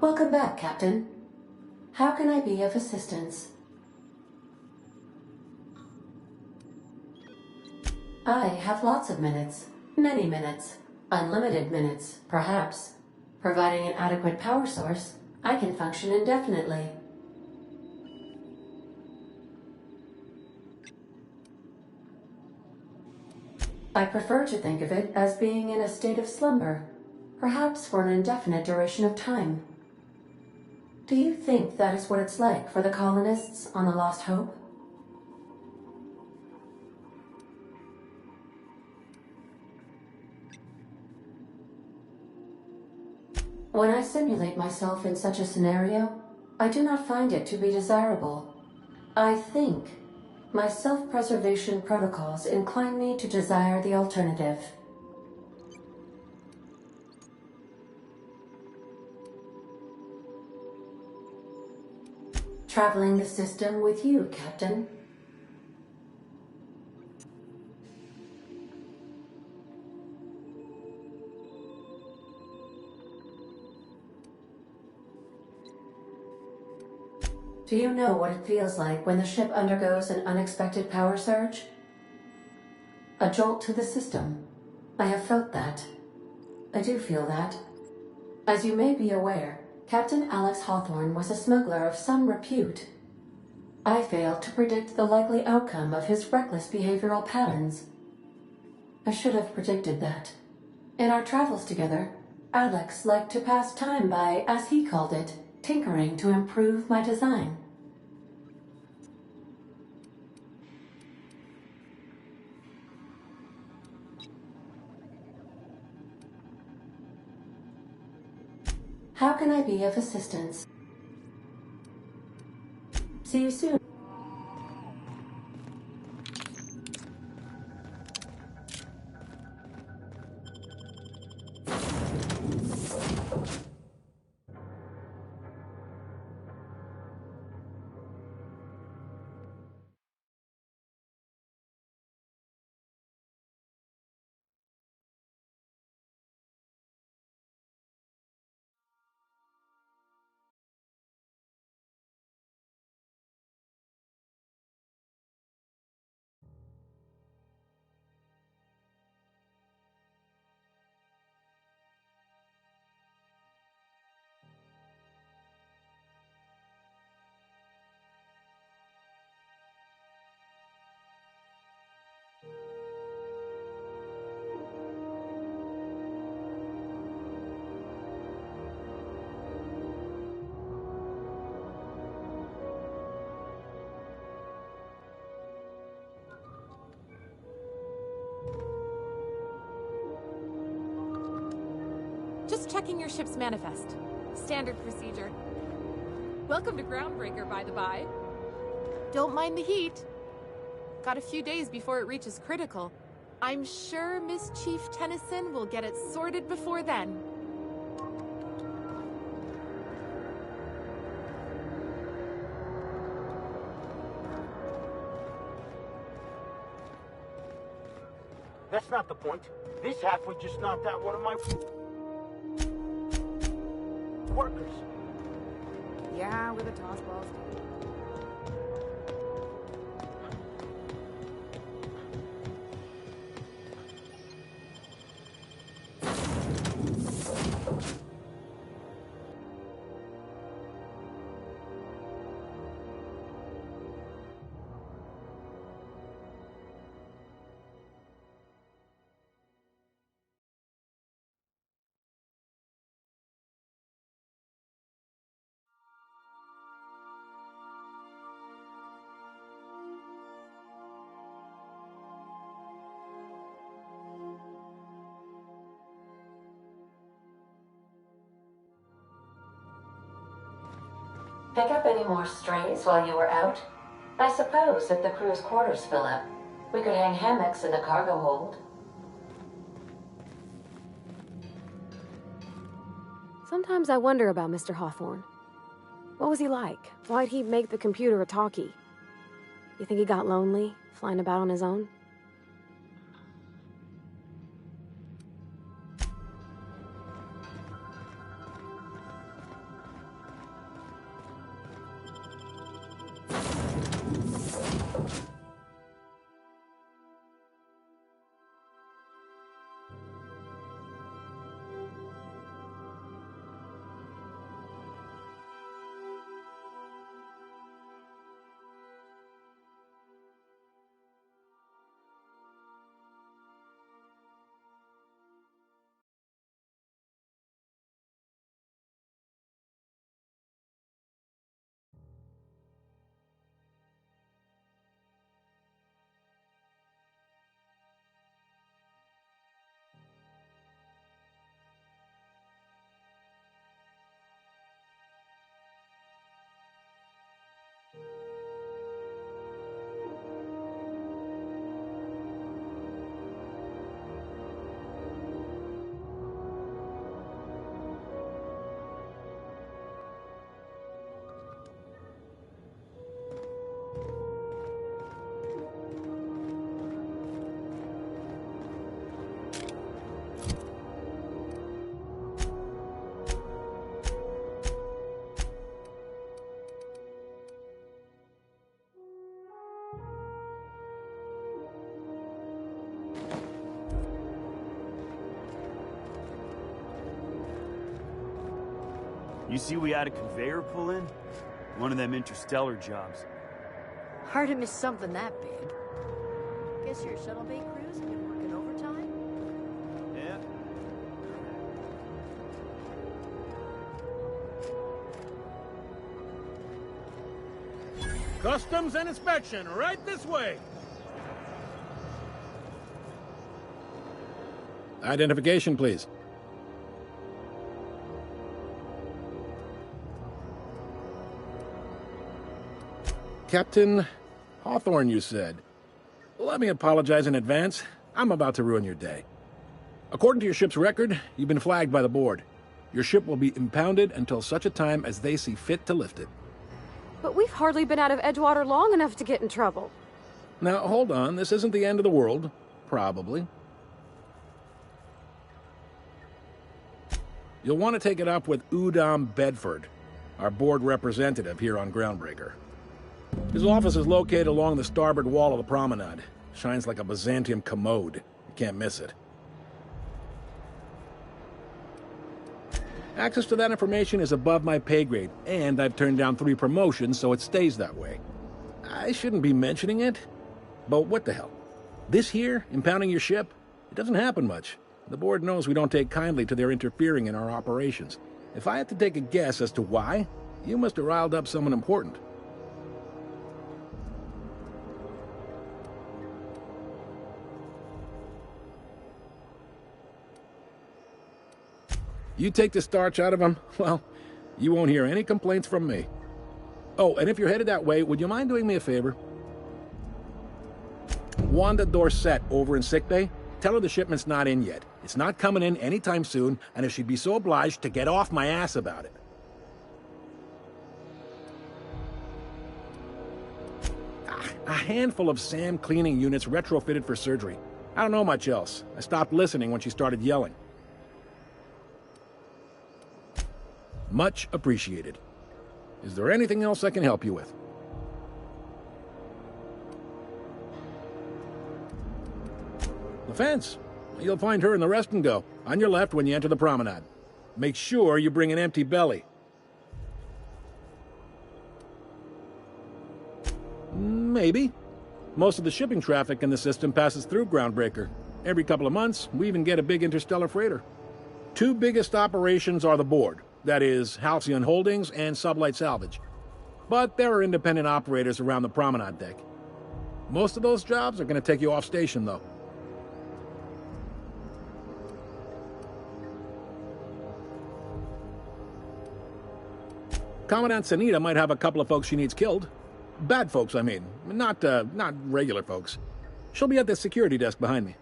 Welcome back, Captain. How can I be of assistance? I have lots of minutes. Many minutes. Unlimited minutes, perhaps. Providing an adequate power source, I can function indefinitely. I prefer to think of it as being in a state of slumber, perhaps for an indefinite duration of time. Do you think that is what it's like for the colonists on the Lost Hope? When I simulate myself in such a scenario, I do not find it to be desirable. I think my self-preservation protocols incline me to desire the alternative. Traveling the system with you, Captain. Do you know what it feels like when the ship undergoes an unexpected power surge? A jolt to the system. I have felt that. I do feel that. As you may be aware, Captain Alex Hawthorne was a smuggler of some repute. I failed to predict the likely outcome of his reckless behavioral patterns. I should have predicted that. In our travels together, Alex liked to pass time by, as he called it, tinkering to improve my design. How can I be of assistance? See you soon. Just checking your ship's manifest. Standard procedure. Welcome to Groundbreaker, by the by. Don't mind the heat. Got a few days before it reaches critical. I'm sure Miss Chief Tennyson will get it sorted before then. That's not the point. This halfway just knocked out one of my workers. Yeah, with a toss ball. Pick up any more strays while you were out? I suppose if the crew's quarters fill up, we could hang hammocks in the cargo hold. Sometimes I wonder about Mr. Hawthorne. What was he like? Why'd he make the computer a talkie? You think he got lonely, flying about on his own? You see we had a conveyor pull in? One of them interstellar jobs. Hard to miss something that big. Guess your shuttle bay crews have been working overtime? Yeah. Customs and inspection, right this way. Identification, please. Captain Hawthorne, you said. Let me apologize in advance. I'm about to ruin your day. According to your ship's record, you've been flagged by the board. Your ship will be impounded until such a time as they see fit to lift it. But we've hardly been out of Edgewater long enough to get in trouble. Now, hold on. This isn't the end of the world. Probably. You'll want to take it up with Udom Bedford, our board representative here on Groundbreaker. His office is located along the starboard wall of the promenade. Shines like a Byzantium commode. You can't miss it. Access to that information is above my pay grade, and I've turned down 3 promotions, so it stays that way. I shouldn't be mentioning it, but what the hell? This here, impounding your ship, it doesn't happen much. The board knows we don't take kindly to their interfering in our operations. If I had to take a guess as to why, you must have riled up someone important. You take the starch out of them, well, you won't hear any complaints from me. Oh, and if you're headed that way, would you mind doing me a favor? Wanda Dorset over in sickbay, tell her the shipment's not in yet. It's not coming in anytime soon, and if she'd be so obliged to get off my ass about it. A handful of SAM cleaning units retrofitted for surgery. I don't know much else. I stopped listening when she started yelling. Much appreciated. Is there anything else I can help you with? The fence. You'll find her in the rest and go, on your left when you enter the promenade. Make sure you bring an empty belly. Maybe. Most of the shipping traffic in the system passes through Groundbreaker. Every couple of months, we even get a big interstellar freighter. 2 biggest operations are the board. That is, Halcyon Holdings and Sublight Salvage. But there are independent operators around the promenade deck. Most of those jobs are going to take you off station, though. Commandant Sanita might have a couple of folks she needs killed. Bad folks, I mean. Not regular folks. She'll be at the security desk behind me.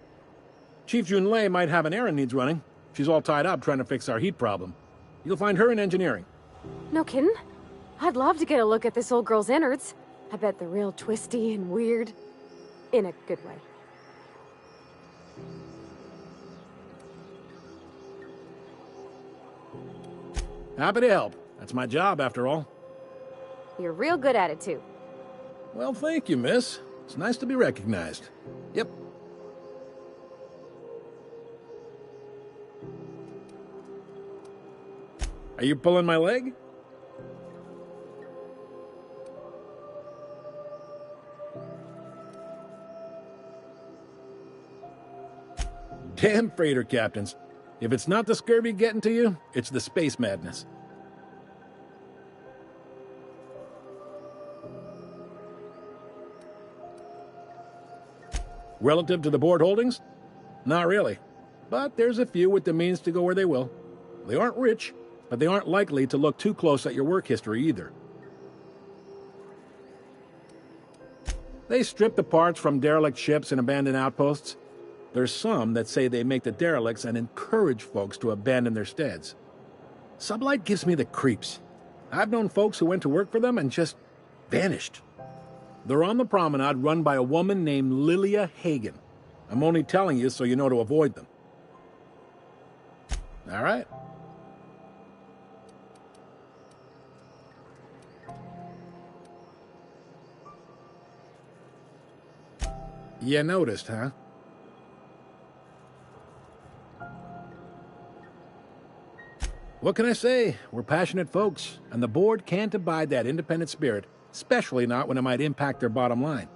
Chief Junlei might have an errand needs running. She's all tied up trying to fix our heat problem. You'll find her in engineering. No kidding? I'd love to get a look at this old girl's innards. I bet they're real twisty and weird. In a good way. Happy to help. That's my job, after all. You're real good at it, too. Well, thank you, miss. It's nice to be recognized. Yep. Are you pulling my leg? Damn freighter captains. If it's not the scurvy getting to you, it's the space madness. Relative to the board holdings? Not really. But there's a few with the means to go where they will. They aren't rich, but they aren't likely to look too close at your work history either. They strip the parts from derelict ships and abandoned outposts. There's some that say they make the derelicts and encourage folks to abandon their steads. Sublight gives me the creeps. I've known folks who went to work for them and just vanished. They're on the promenade run by a woman named Lilia Hagen. I'm only telling you so you know to avoid them. All right. You noticed, huh? What can I say? We're passionate folks, and the board can't abide that independent spirit, especially not when it might impact their bottom line.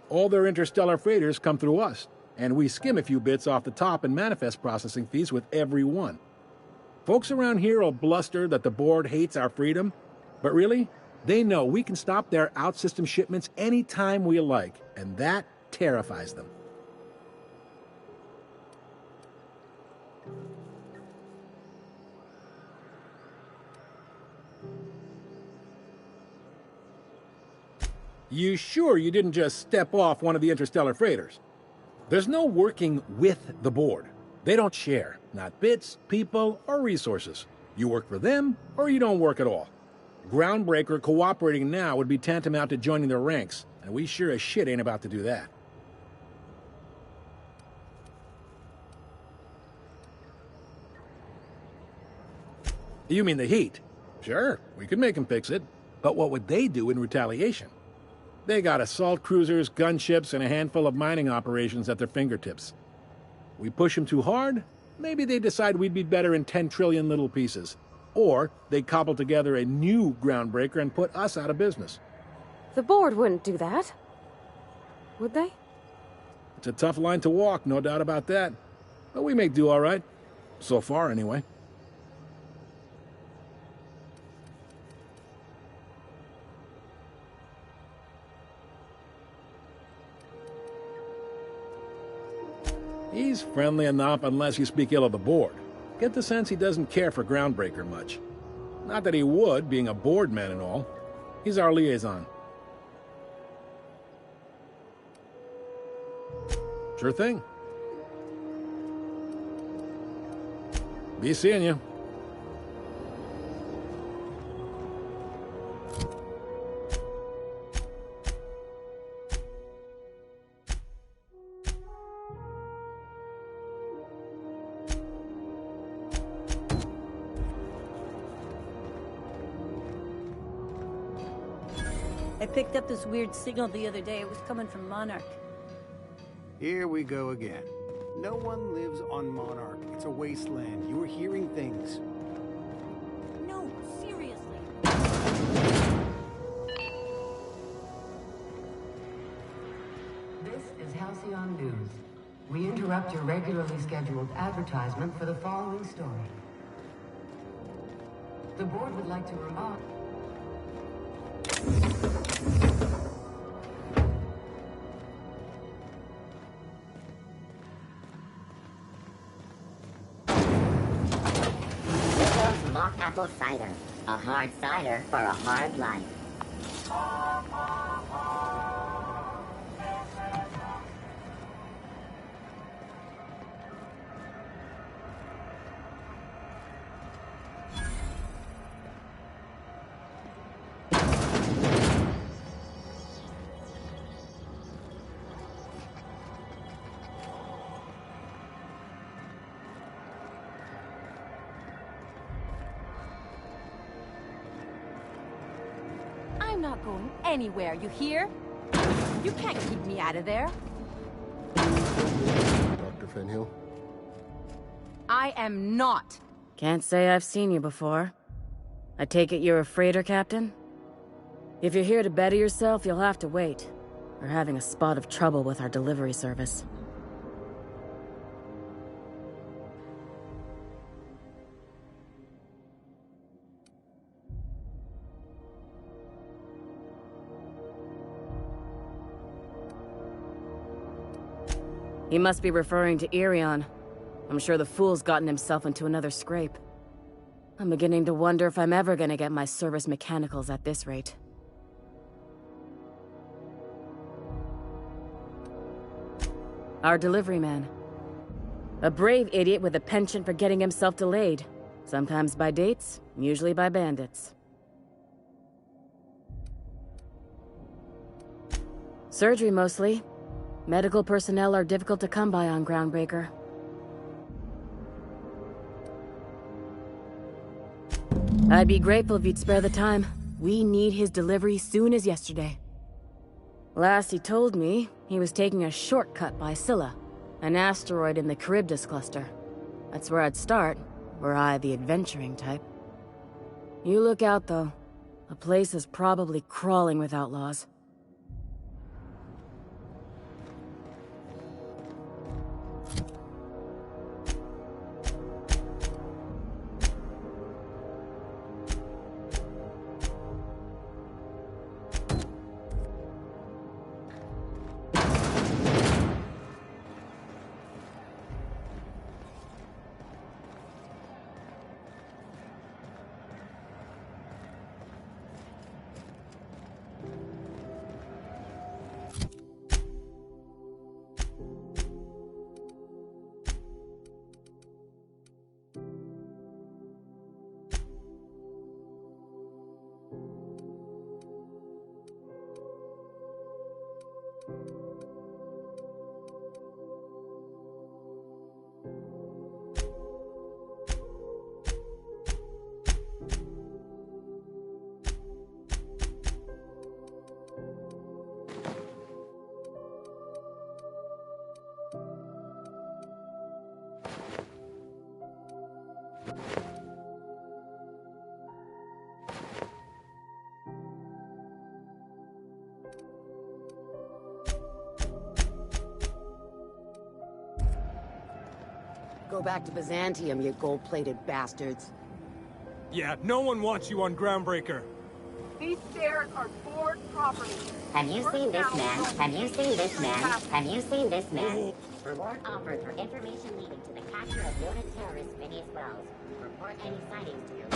All their interstellar freighters come through us, and we skim a few bits off the top in manifest processing fees with every one. Folks around here will bluster that the board hates our freedom, but really, they know we can stop their out-system shipments anytime we like, and that terrifies them. You sure you didn't just step off one of the interstellar freighters? There's no working with the board. They don't share, not bits, people, or resources. You work for them, or you don't work at all. Groundbreaker cooperating now would be tantamount to joining their ranks, and we sure as shit ain't about to do that. You mean the heat? Sure, we could make them fix it. But what would they do in retaliation? They got assault cruisers, gunships, and a handful of mining operations at their fingertips. We push them too hard, maybe they decide we'd be better in 10 trillion little pieces. Or they cobble together a new groundbreaker and put us out of business. The board wouldn't do that. Would they? It's a tough line to walk, no doubt about that. But we make do all right. So far, anyway. He's friendly enough unless you speak ill of the board. Get the sense he doesn't care for Groundbreaker much. Not that he would, being a board man and all. He's our liaison. Sure thing. Be seeing you. I picked up this weird signal the other day. It was coming from Monarch. Here we go again. No one lives on Monarch. It's a wasteland. You're hearing things. No, seriously. This is Halcyon News. We interrupt your regularly scheduled advertisement for the following story. The board would like to remind... Mock apple cider. A hard cider for a hard life. I'm not going anywhere, you hear? You can't keep me out of there. Dr. Fenhill? I am not. Can't say I've seen you before. I take it you're a freighter captain? If you're here to better yourself, you'll have to wait. We're having a spot of trouble with our delivery service. He must be referring to Irion. I'm sure the fool's gotten himself into another scrape. I'm beginning to wonder if I'm ever gonna get my service mechanicals at this rate. Our delivery man. A brave idiot with a penchant for getting himself delayed. Sometimes by dates, usually by bandits. Surgery mostly. Medical personnel are difficult to come by on Groundbreaker. I'd be grateful if you'd spare the time. We need his delivery soon as yesterday. Last he told me, he was taking a shortcut by Scylla, an asteroid in the Charybdis cluster. That's where I'd start, Were I the adventuring type. You look out, though. The place is probably crawling with outlaws. Go back to Byzantium, you gold-plated bastards. Yeah, no one wants you on Groundbreaker. These stairs are board property. Have you seen this man? Have you seen this man? Have you seen this man? Reward offered for information leading to the capture of unit terrorist Phineas Wells. Report any sightings to your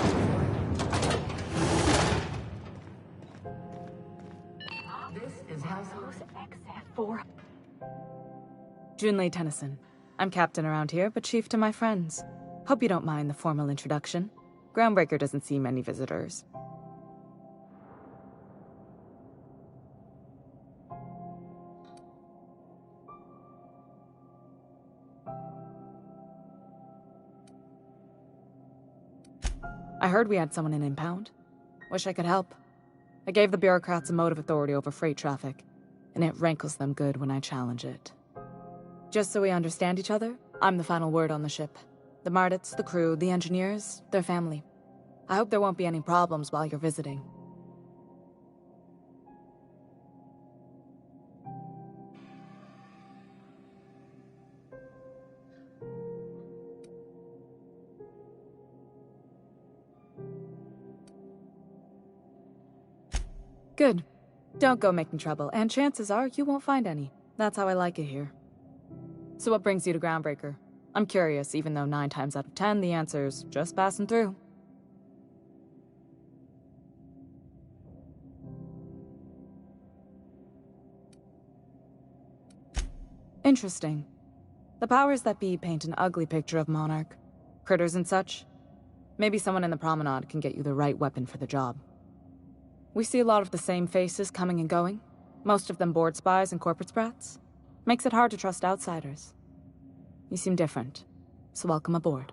This is household exit 4. Junlei Tennyson. I'm captain around here, but chief to my friends. Hope you don't mind the formal introduction. Groundbreaker doesn't see many visitors. I heard we had someone in impound. Wish I could help. I gave the bureaucrats a motive authority over freight traffic, and it rankles them good when I challenge it. Just so we understand each other, I'm the final word on the ship. The Mardits, the crew, the engineers, their family. I hope there won't be any problems while you're visiting. Good. Don't go making trouble, and chances are you won't find any. That's how I like it here. So what brings you to Groundbreaker? I'm curious, even though 9 times out of 10 the answer's just passing through. Interesting. The powers that be paint an ugly picture of Monarch. Critters and such. Maybe someone in the promenade can get you the right weapon for the job. We see a lot of the same faces coming and going. Most of them board spies and corporate sprats. Makes it hard to trust outsiders. You seem different, so welcome aboard.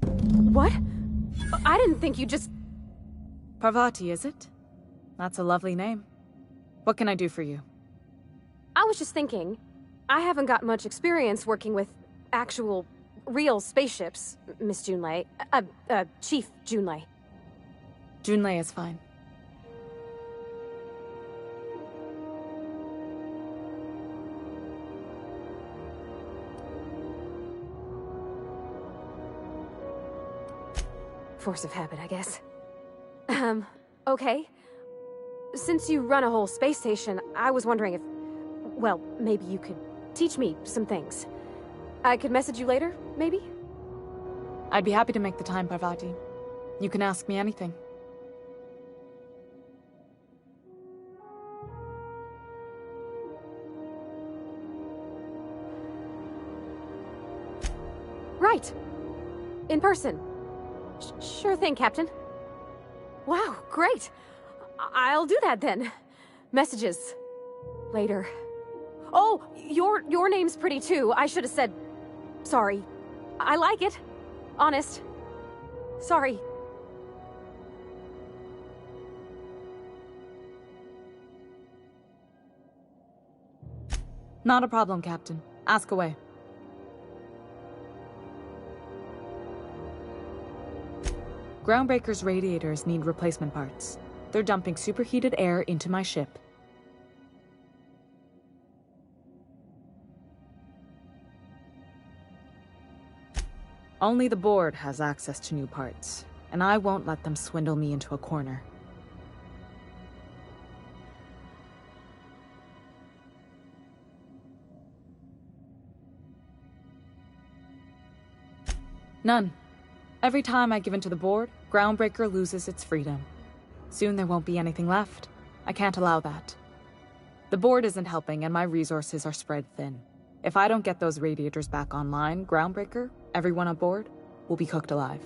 What? I didn't think you just... Parvati, is it? That's a lovely name. What can I do for you? I was just thinking, I haven't got much experience working with actual, real spaceships, Miss Junlei. Chief Junlei. Junlei is fine. Force of habit, I guess. Okay. Since you run a whole space station, I was wondering if... Well, maybe you could teach me some things. I could message you later, maybe? I'd be happy to make the time, Parvati. You can ask me anything. Right. In person. Sure thing, Captain. Wow, great. I'll do that then. Messages. Later. Oh, your name's pretty too. I should have said... Sorry. I like it. Honest. Sorry. Not a problem, Captain. Ask away. Groundbreaker's radiators need replacement parts. They're dumping superheated air into my ship. Only the board has access to new parts, and I won't let them swindle me into a corner. None. Every time I give in to the board, Groundbreaker loses its freedom. Soon there won't be anything left. I can't allow that. The board isn't helping and my resources are spread thin. If I don't get those radiators back online, Groundbreaker, everyone on board, will be cooked alive.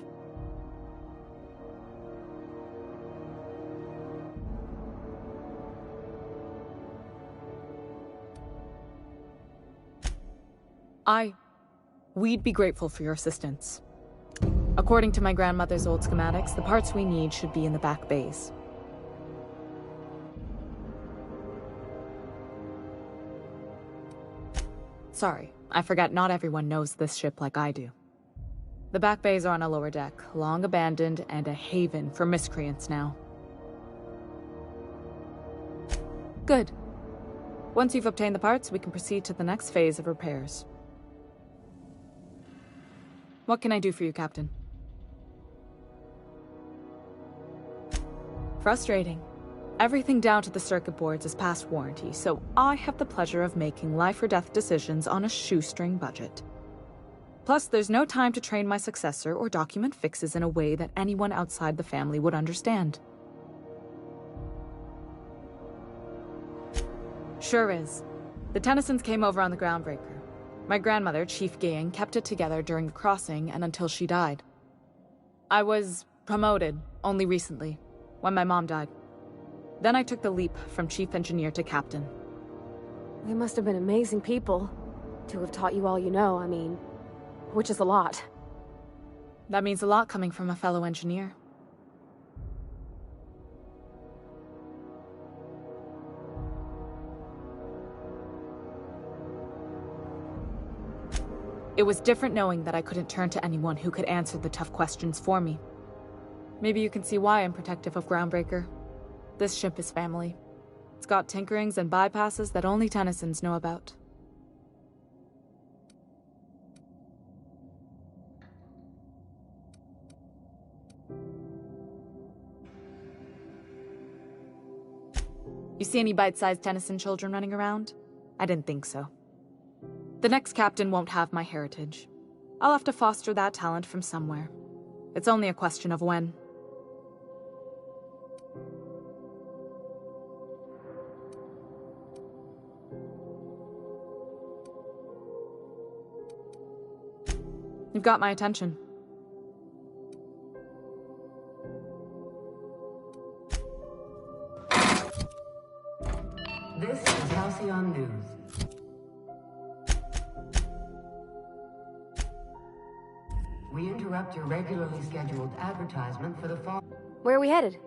We'd be grateful for your assistance. According to my grandmother's old schematics, the parts we need should be in the back bays. Sorry, I forgot not everyone knows this ship like I do. The back bays are on a lower deck, long abandoned and a haven for miscreants now. Good. Once you've obtained the parts, we can proceed to the next phase of repairs. What can I do for you, Captain? Frustrating. Everything down to the circuit boards is past warranty, so I have the pleasure of making life or death decisions on a shoestring budget. Plus, there's no time to train my successor or document fixes in a way that anyone outside the family would understand. Sure is. The Tennysons came over on the Groundbreaker. My grandmother, Chief Gang, kept it together during the crossing and until she died. I was promoted only recently, when my mom died. Then I took the leap from chief engineer to captain. They must have been amazing people to have taught you all you know, I mean, which is a lot. That means a lot coming from a fellow engineer. It was different knowing that I couldn't turn to anyone who could answer the tough questions for me. Maybe you can see why I'm protective of Groundbreaker. This ship is family. It's got tinkerings and bypasses that only Tennysons know about. You see any bite-sized Tennyson children running around? I didn't think so. The next captain won't have my heritage. I'll have to foster that talent from somewhere. It's only a question of when. You've got my attention. This is Halcyon News. We interrupt your regularly scheduled advertisement for the fall. Where are we headed?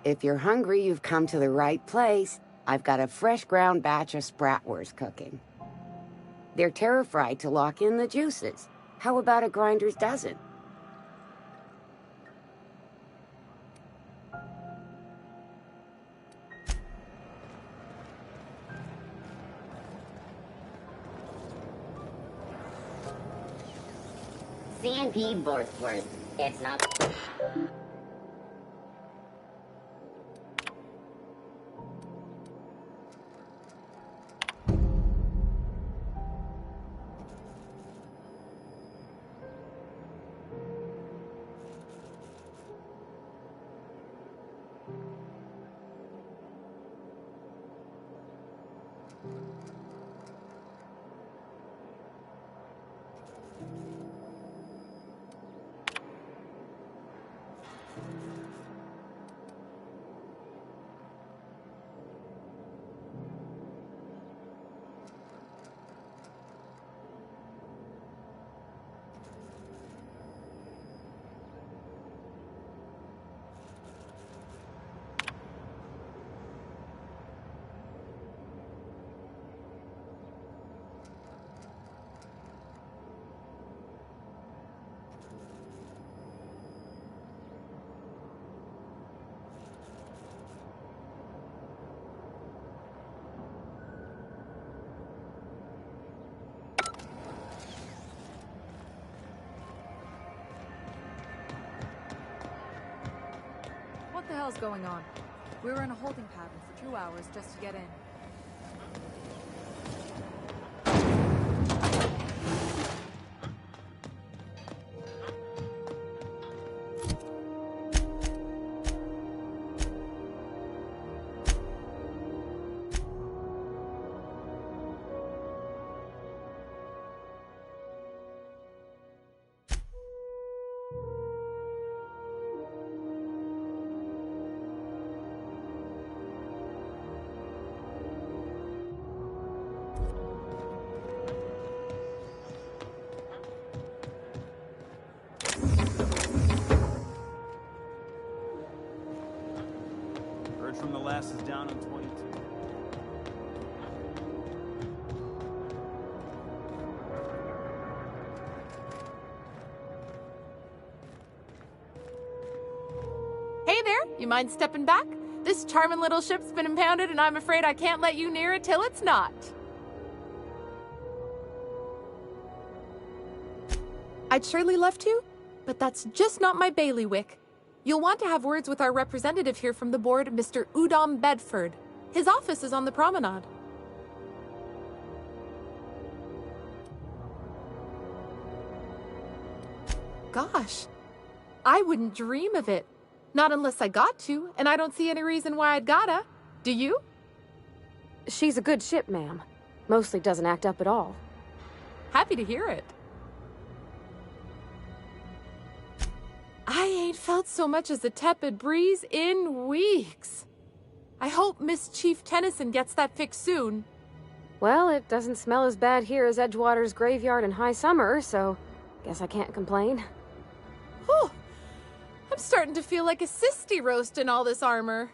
If you're hungry, you've come to the right place. I've got a fresh ground batch of spratwurst cooking. They're terra-fried to lock in the juices. How about a grinder's dozen? CNP Borthworth. It's not... the hell's going on? We were in a holding pattern for 2 hours just to get in. From the last is down on 22. Hey there, you mind stepping back? This charming little ship's been impounded and I'm afraid I can't let you near it till it's not. I'd surely love to, but that's just not my bailiwick. You'll want to have words with our representative here from the board, Mr. Udom Bedford. His office is on the promenade. Gosh, I wouldn't dream of it. Not unless I got to, and I don't see any reason why I'd gotta. Do you? She's a good ship, ma'am. Mostly doesn't act up at all. Happy to hear it. I ain't felt so much as a tepid breeze in weeks. I hope Miss Chief Tennyson gets that fixed soon. Well, it doesn't smell as bad here as Edgewater's graveyard in high summer, so guess I can't complain. Whew. I'm starting to feel like a sisty roast in all this armor.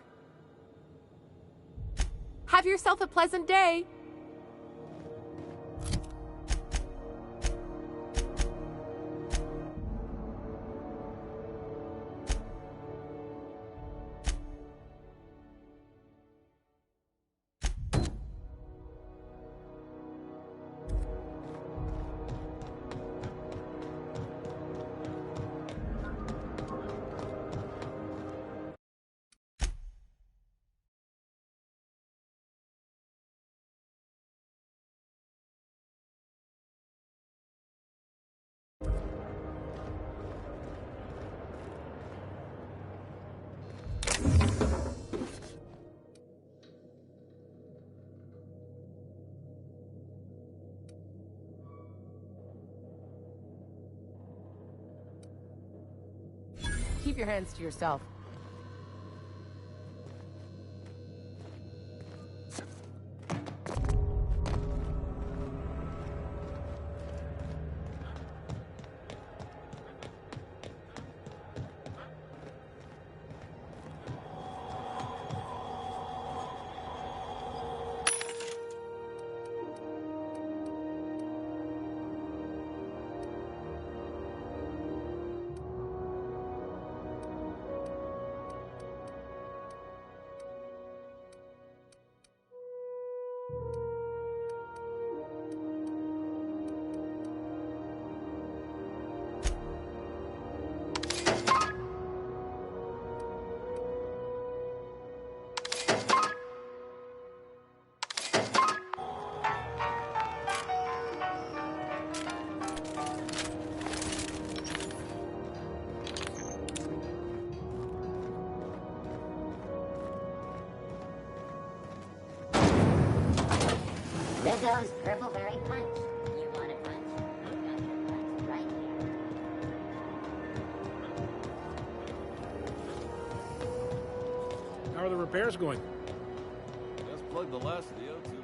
Have yourself a pleasant day. Keep your hands to yourself. There goes Purpleberry Punch. You want a punch? I've got your punch right here. How are the repairs going? Just plugged the last of the O2.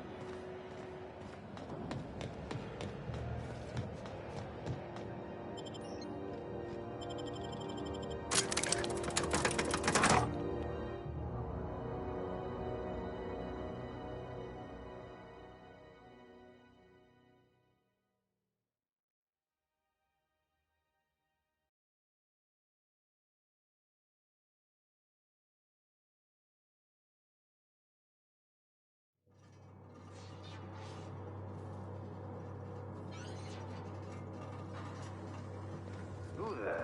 Who the?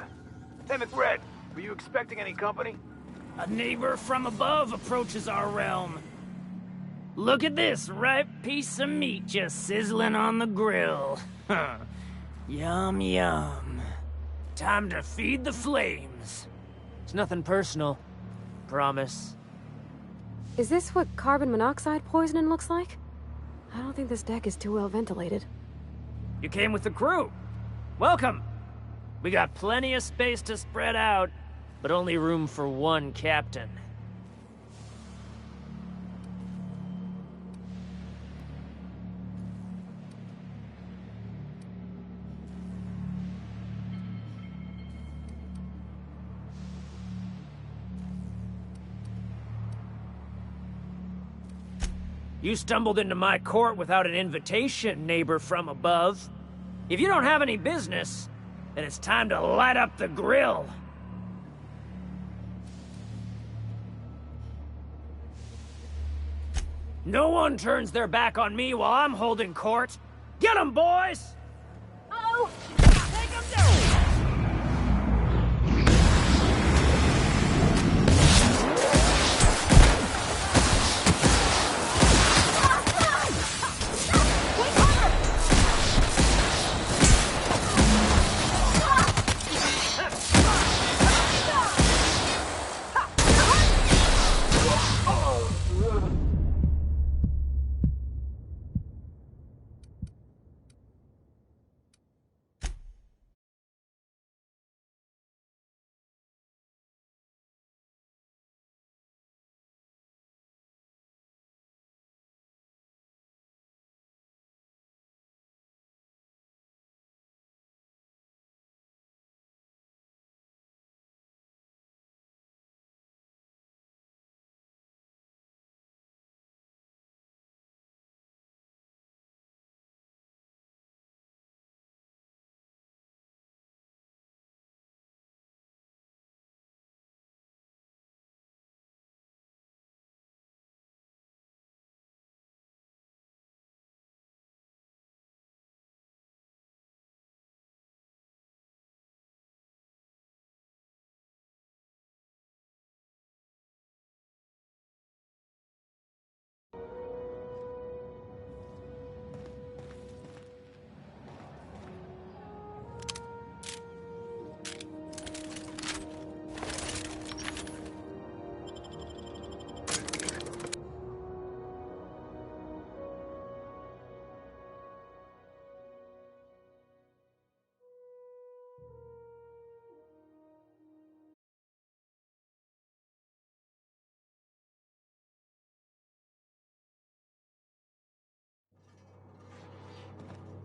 Hey, McBride, were you expecting any company? A neighbor from above approaches our realm. Look at this ripe piece of meat just sizzling on the grill. Yum, yum. Time to feed the flames. It's nothing personal. Promise. Is this what carbon monoxide poisoning looks like? I don't think this deck is too well ventilated. You came with the crew. Welcome. We got plenty of space to spread out, but only room for one captain. You stumbled into my court without an invitation, neighbor from above. If you don't have any business, then it's time to light up the grill. No one turns their back on me while I'm holding court. Get 'em, boys! Oh! Take 'em down!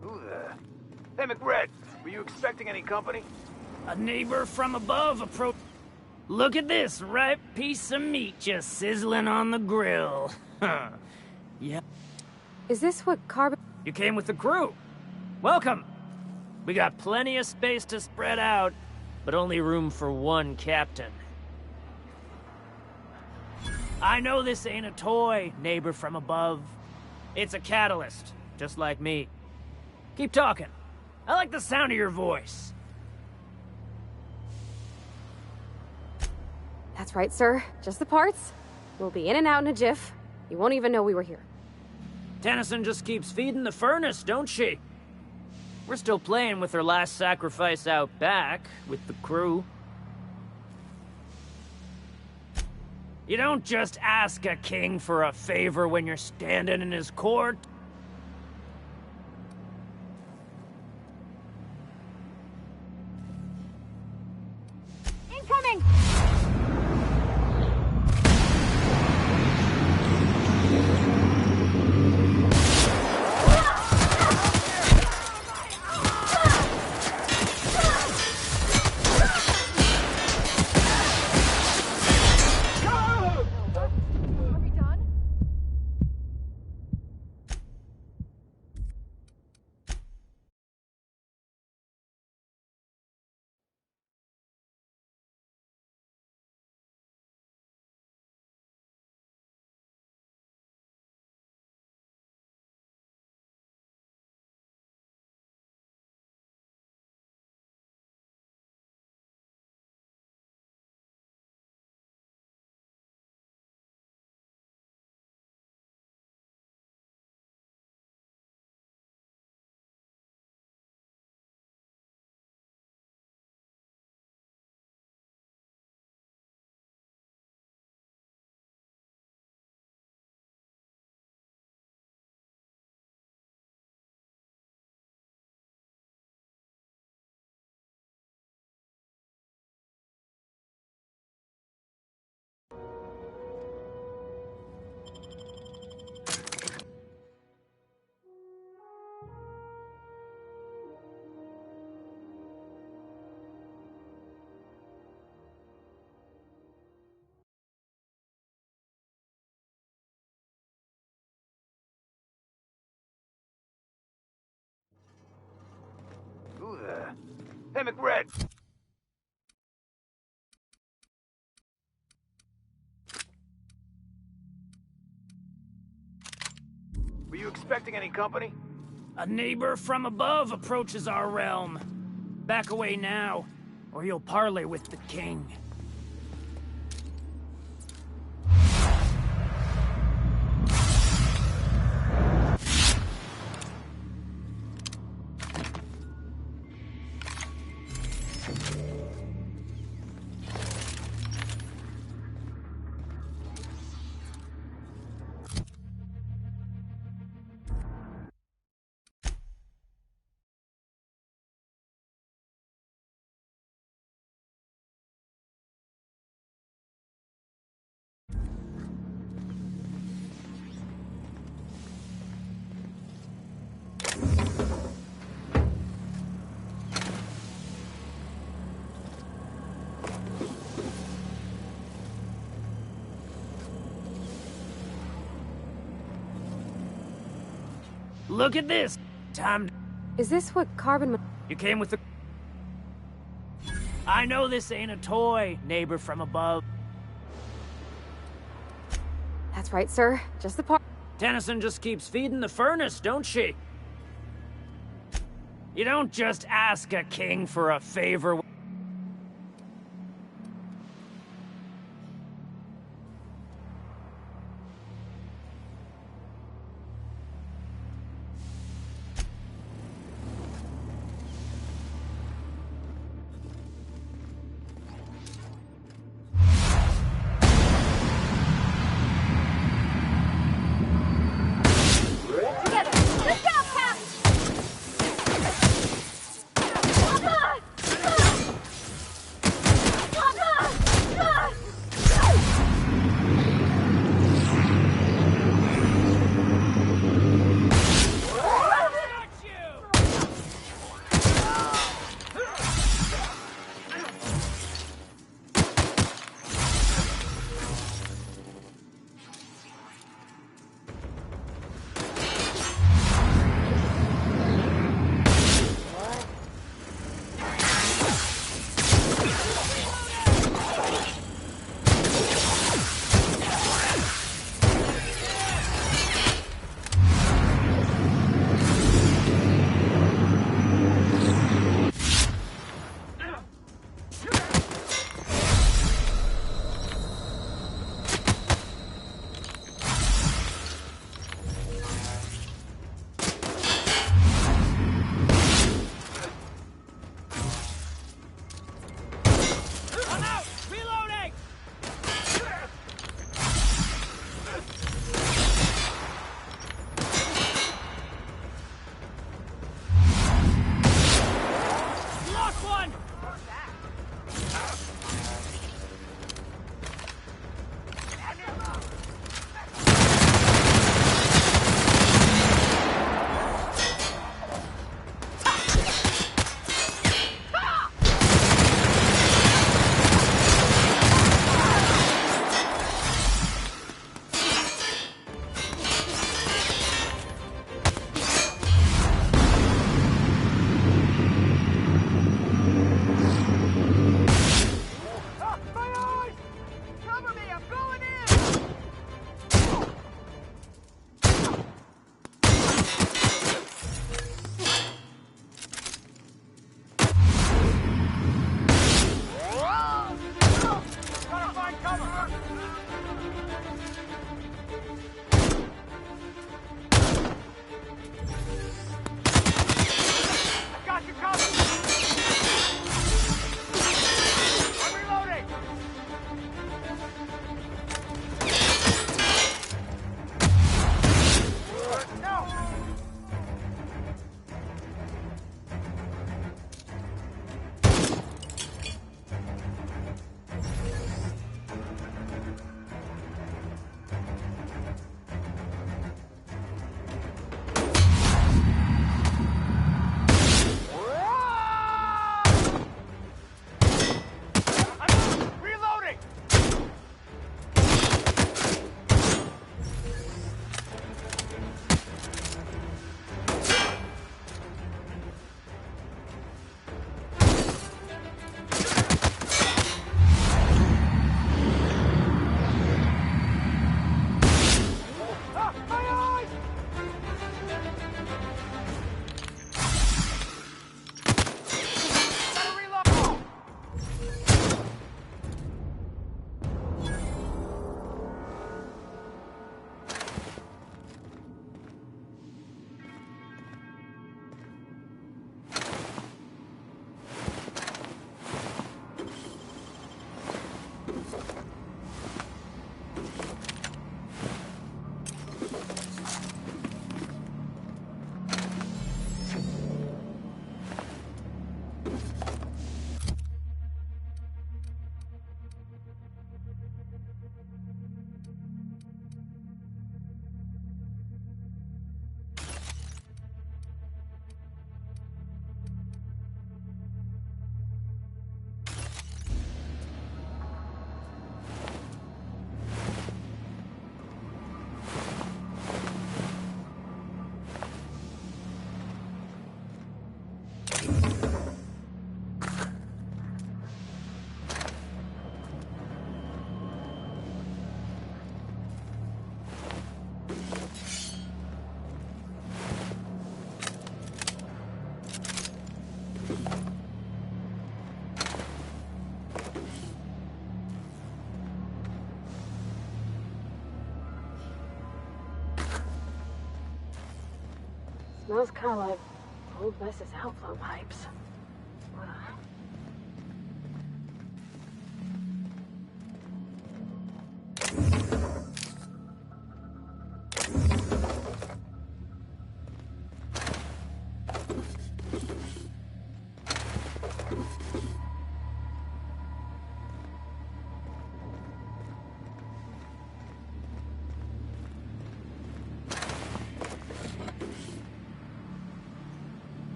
Who the... Hey, McRed, were you expecting any company? A neighbor from above approached. Look at this ripe piece of meat just sizzling on the grill. Yeah. Is this what carbon... You came with the crew. Welcome. We got plenty of space to spread out, but only room for one captain. I know this ain't a toy, neighbor from above. It's a catalyst, just like me. Keep talking. I like the sound of your voice. That's right, sir. Just the parts. We'll be in and out in a jiff. You won't even know we were here. Tennyson just keeps feeding the furnace, don't she? We're still playing with her last sacrifice out back, with the crew. You don't just ask a king for a favor when you're standing in his court. Incoming! Hey, McRed. Were you expecting any company? A neighbor from above approaches our realm. Back away now, or you'll parley with the king. Look at this! Time. Is this what carbon... You came with the... I know this ain't a toy, neighbor from above. That's right, sir. Just the part... Tennyson just keeps feeding the furnace, don't she? You don't just ask a king for a favor... Smells kind of like old Wes's outflow pipes. Ugh.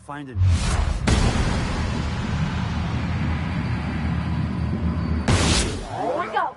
Find it. Here we go.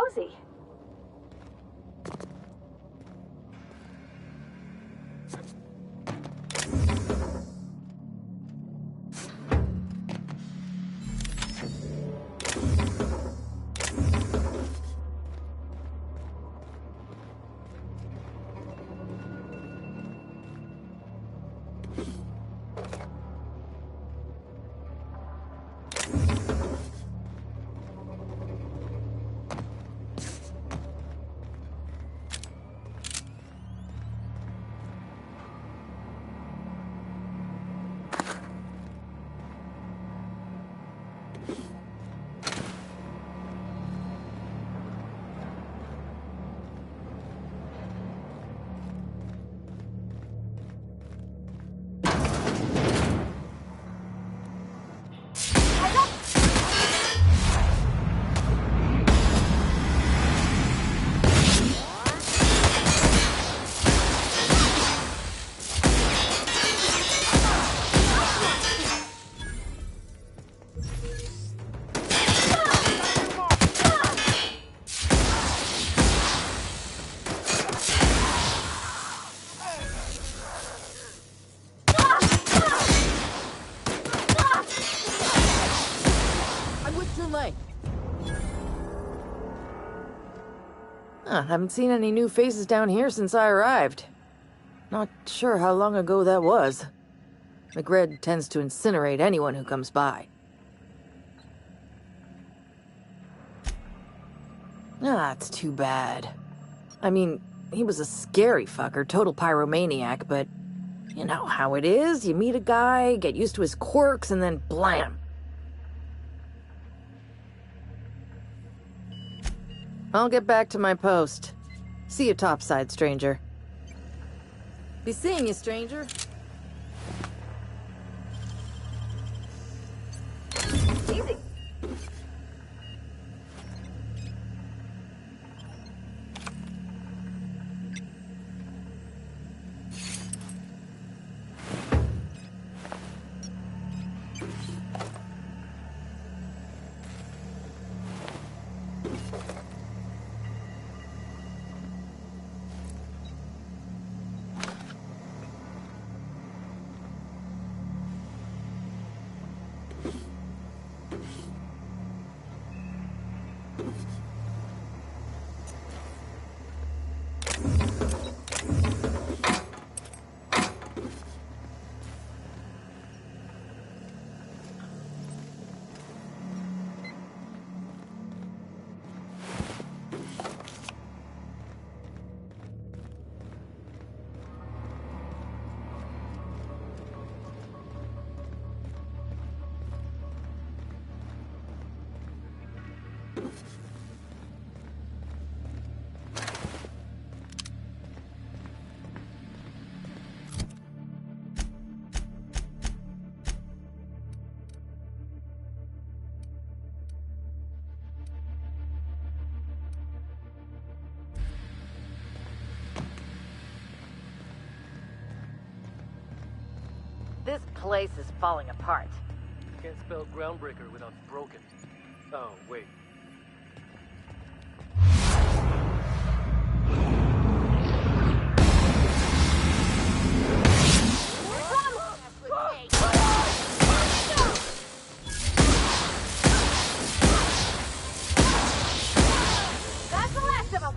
cozy. Haven't seen any new faces down here since I arrived. Not sure how long ago that was. McRed tends to incinerate anyone who comes by. It's too bad. I mean, he was a scary fucker, total pyromaniac, but you know how it is. You meet a guy, get used to his quirks, and then blam. I'll get back to my post. See you topside, stranger. Be seeing you, stranger. Easy. This place is falling apart. Can't spell groundbreaker without broken. Oh, wait. That's the last of them.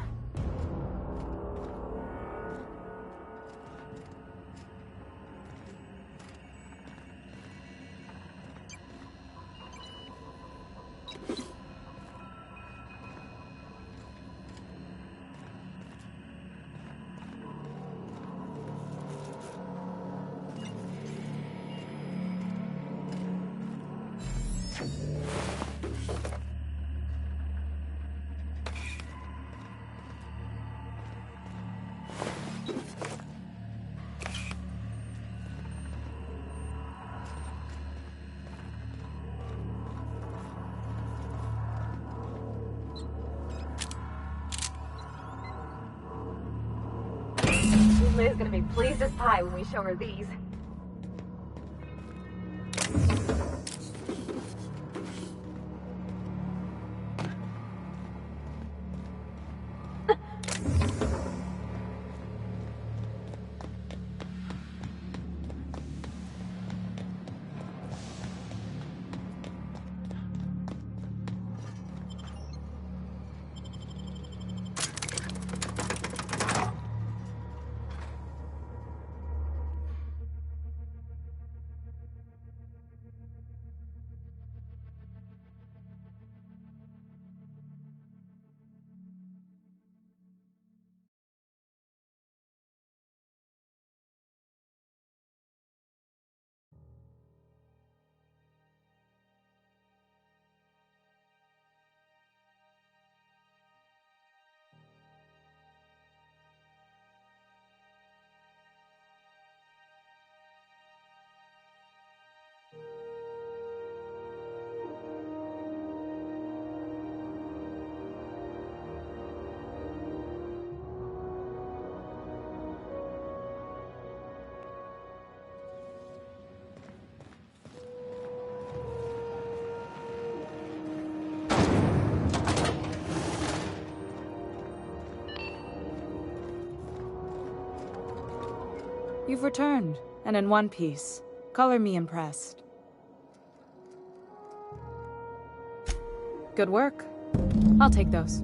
Liz is gonna be pleased as pie when we show her these. You've returned, and in one piece. Color me impressed. Good work. I'll take those.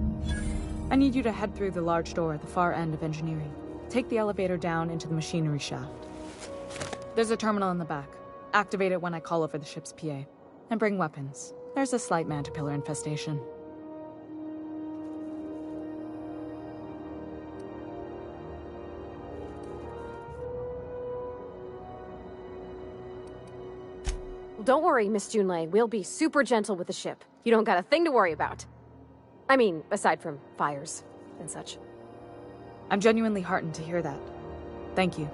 I need you to head through the large door at the far end of engineering. Take the elevator down into the machinery shaft. There's a terminal in the back. Activate it when I call over the ship's PA. And bring weapons. There's a slight mantipillar infestation. Don't worry, Miss Junlei. We'll be super gentle with the ship. You don't got a thing to worry about. I mean, aside from fires and such. I'm genuinely heartened to hear that. Thank you.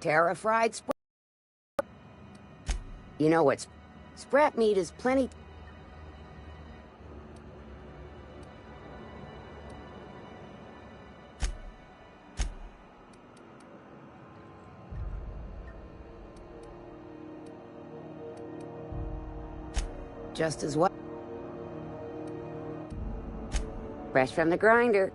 Terra-fried sprat. You know what? Sprat meat is plenty. Just as well. Fresh from the grinder.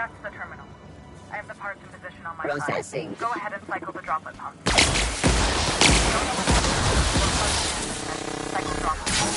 That's the terminal. I have the parts in position on my Processing. side. Go ahead and cycle the droplet pump. Cycle droplet pump.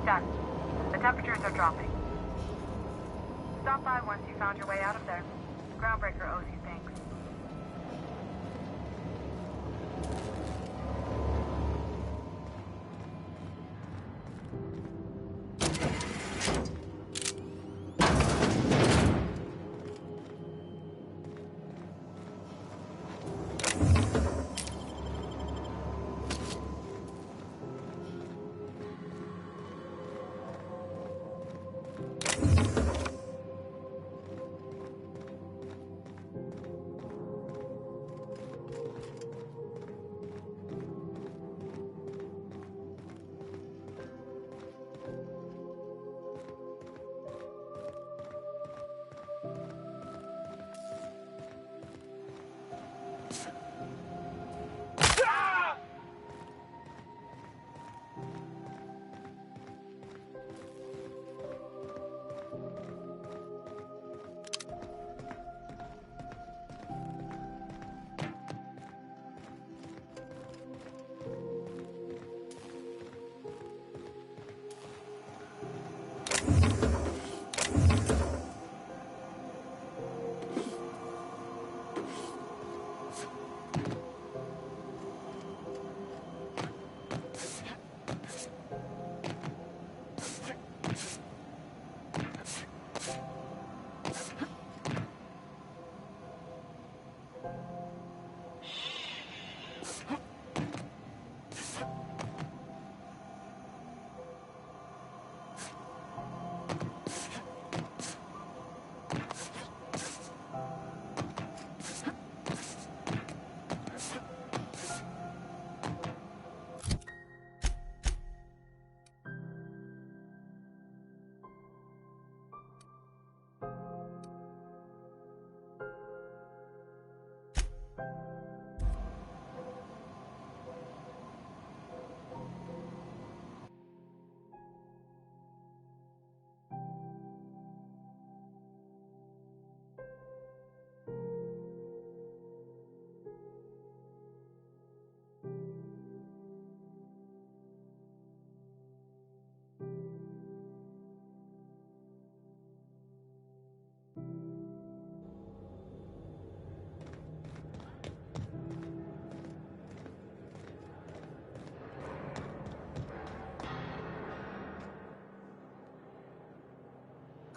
Done. The temperatures are dropping. Stop by once you found your way out of there. Groundbreaker owes you thanks.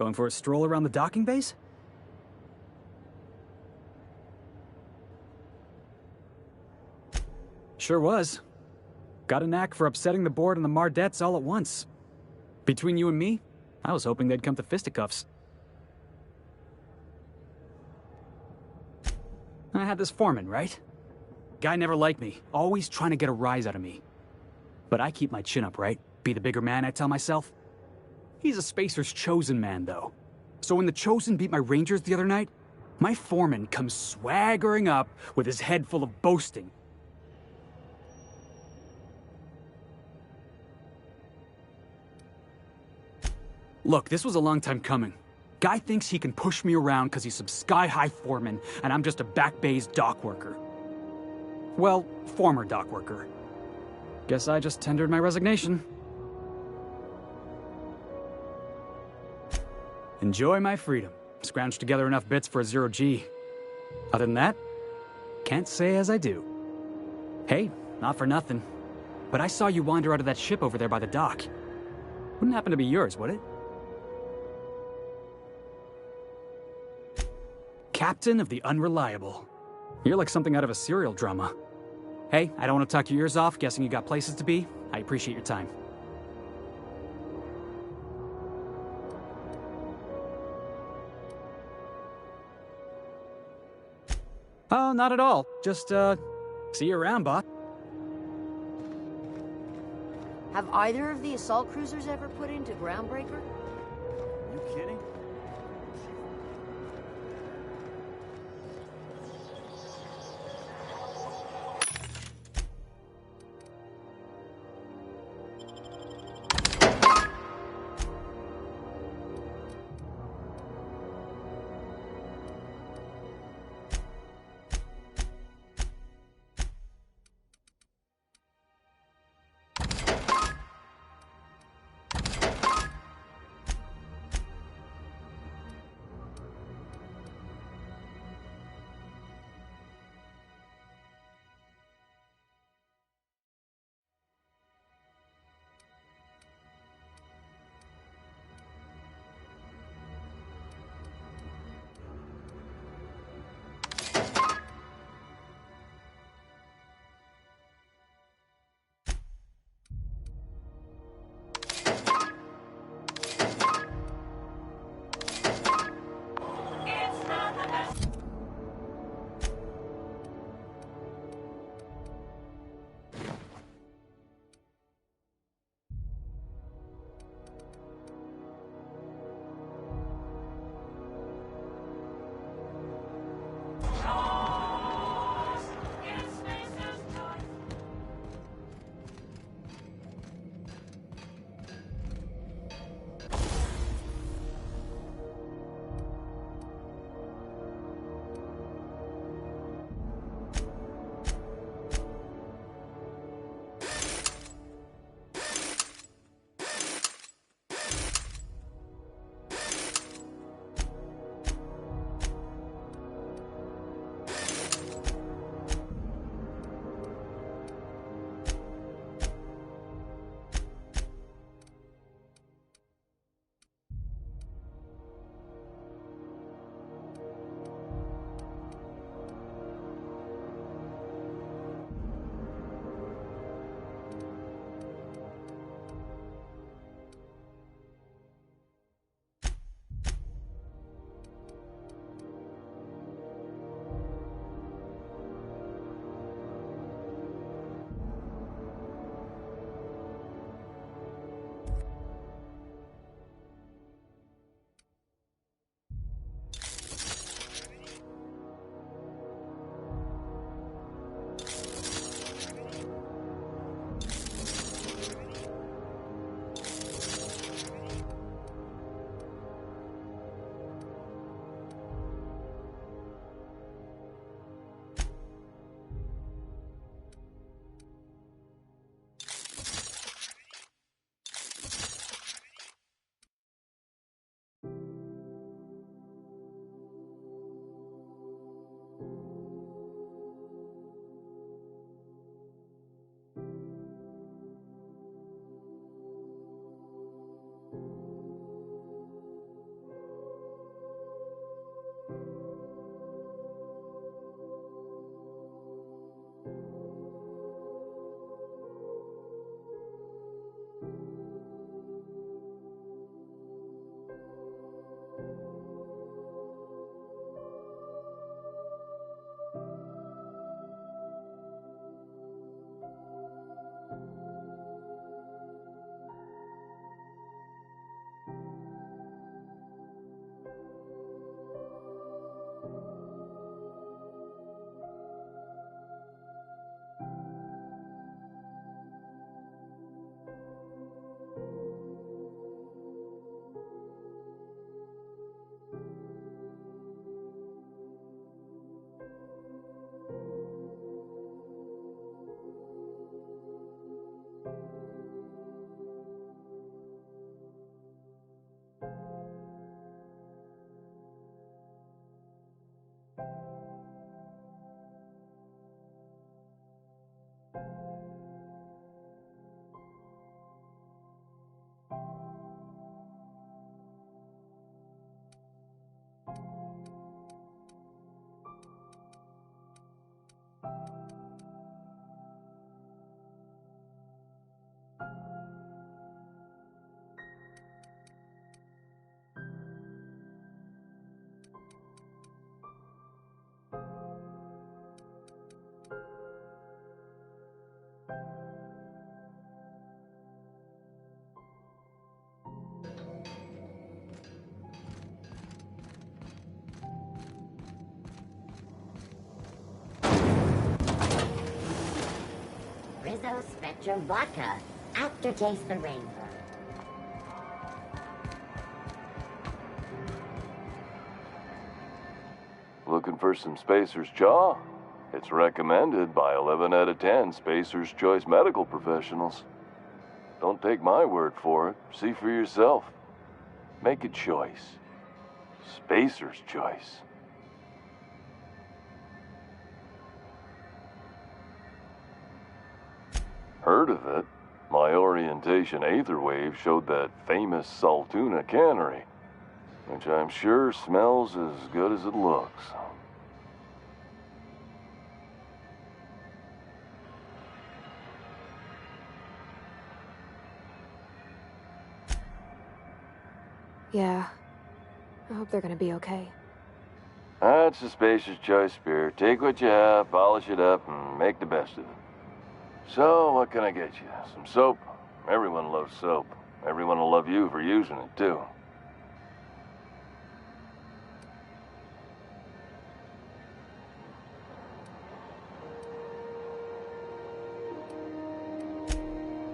Going for a stroll around the docking base? Sure was. Got a knack for upsetting the board and the Mardettes all at once. Between you and me, I was hoping they'd come to fisticuffs. I had this foreman, right? Guy never liked me, always trying to get a rise out of me. But I keep my chin up, right? Be the bigger man, I tell myself. He's a Spacer's chosen man, though. So when the Chosen beat my Rangers the other night, my foreman comes swaggering up with his head full of boasting. Look, this was a long time coming. Guy thinks he can push me around because he's some sky-high foreman, and I'm just a back bay's dock worker. Well, former dock worker. Guess I just tendered my resignation. Enjoy my freedom. Scrounged together enough bits for a 0G. Other than that, can't say as I do. Hey, not for nothing, but I saw you wander out of that ship over there by the dock. Wouldn't happen to be yours, would it? Captain of the Unreliable. You're like something out of a serial drama. Hey, I don't want to talk your ears off, guessing you got places to be. I appreciate your time. Oh, not at all. Just, see you around, boss. Have either of the assault cruisers ever put into Groundbreaker? Are you kidding? Rizzo Spectrum Vodka. Aftertaste the rainbow. Looking for some Spacer's Jaw? It's recommended by 11 out of 10 Spacer's Choice medical professionals. Don't take my word for it. See for yourself. Make a choice. Spacer's Choice. Heard of it? My orientation Aetherwave showed that famous Saltuna cannery, which I'm sure smells as good as it looks. Yeah. I hope they're gonna be okay. That's the Spacer's Choice spirit. Take what you have, polish it up, and make the best of it. So, what can I get you? Some soap? Everyone loves soap. Everyone will love you for using it, too.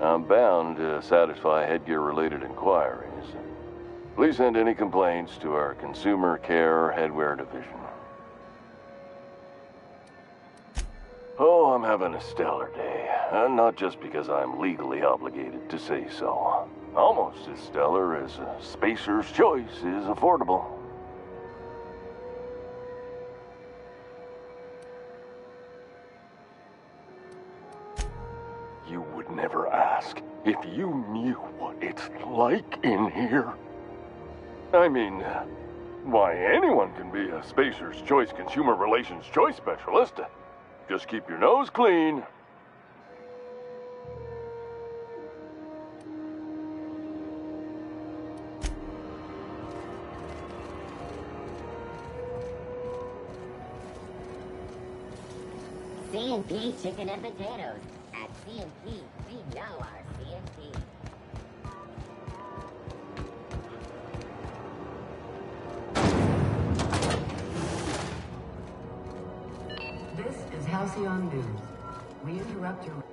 I'm bound to satisfy headgear-related inquiries. Please send any complaints to our Consumer Care Headwear Division. Oh, I'm having a stellar day. And not just because I'm legally obligated to say so. Almost as stellar as a Spacer's Choice is affordable. You would never ask if you knew what it's like in here. I mean, why, anyone can be a Spacer's Choice Consumer Relations Choice Specialist. Just keep your nose clean. C&P chicken and potatoes. At C&P, we know our C&P. This is Halcyon News. We interrupt your...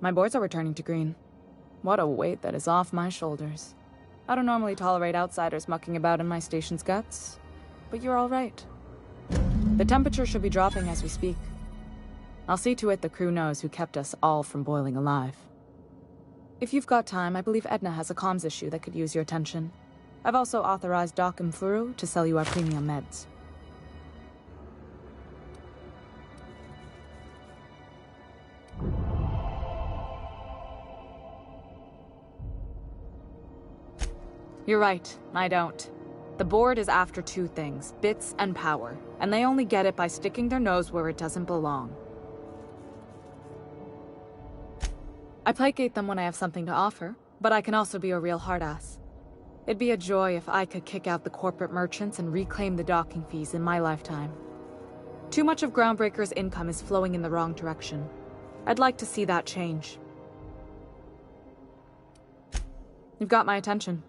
My boards are returning to green. What a weight that is off my shoulders. I don't normally tolerate outsiders mucking about in my station's guts, but you're all right. The temperature should be dropping as we speak. I'll see to it the crew knows who kept us all from boiling alive. If you've got time, I believe Edna has a comms issue that could use your attention. I've also authorized Doc and Fluru to sell you our premium meds. You're right, I don't. The board is after two things, bits and power, and they only get it by sticking their nose where it doesn't belong. I placate them when I have something to offer, but I can also be a real hard-ass. It'd be a joy if I could kick out the corporate merchants and reclaim the docking fees in my lifetime. Too much of Groundbreaker's income is flowing in the wrong direction. I'd like to see that change. You've got my attention.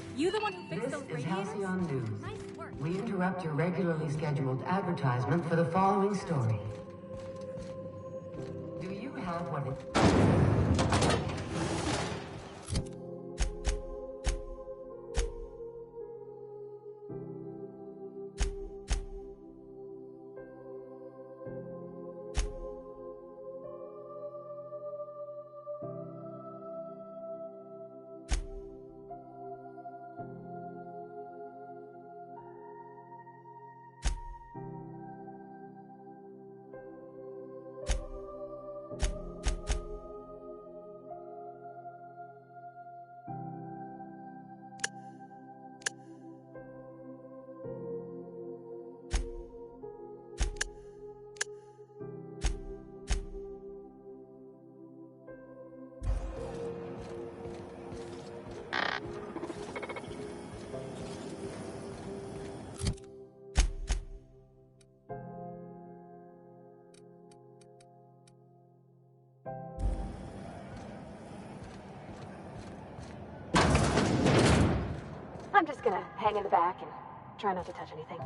Hey, you the one who fixed those This is radiators? Halcyon News. Nice work. We interrupt your regularly scheduled advertisement for the following story. Do you have what it... I'm just gonna hang in the back and try not to touch anything.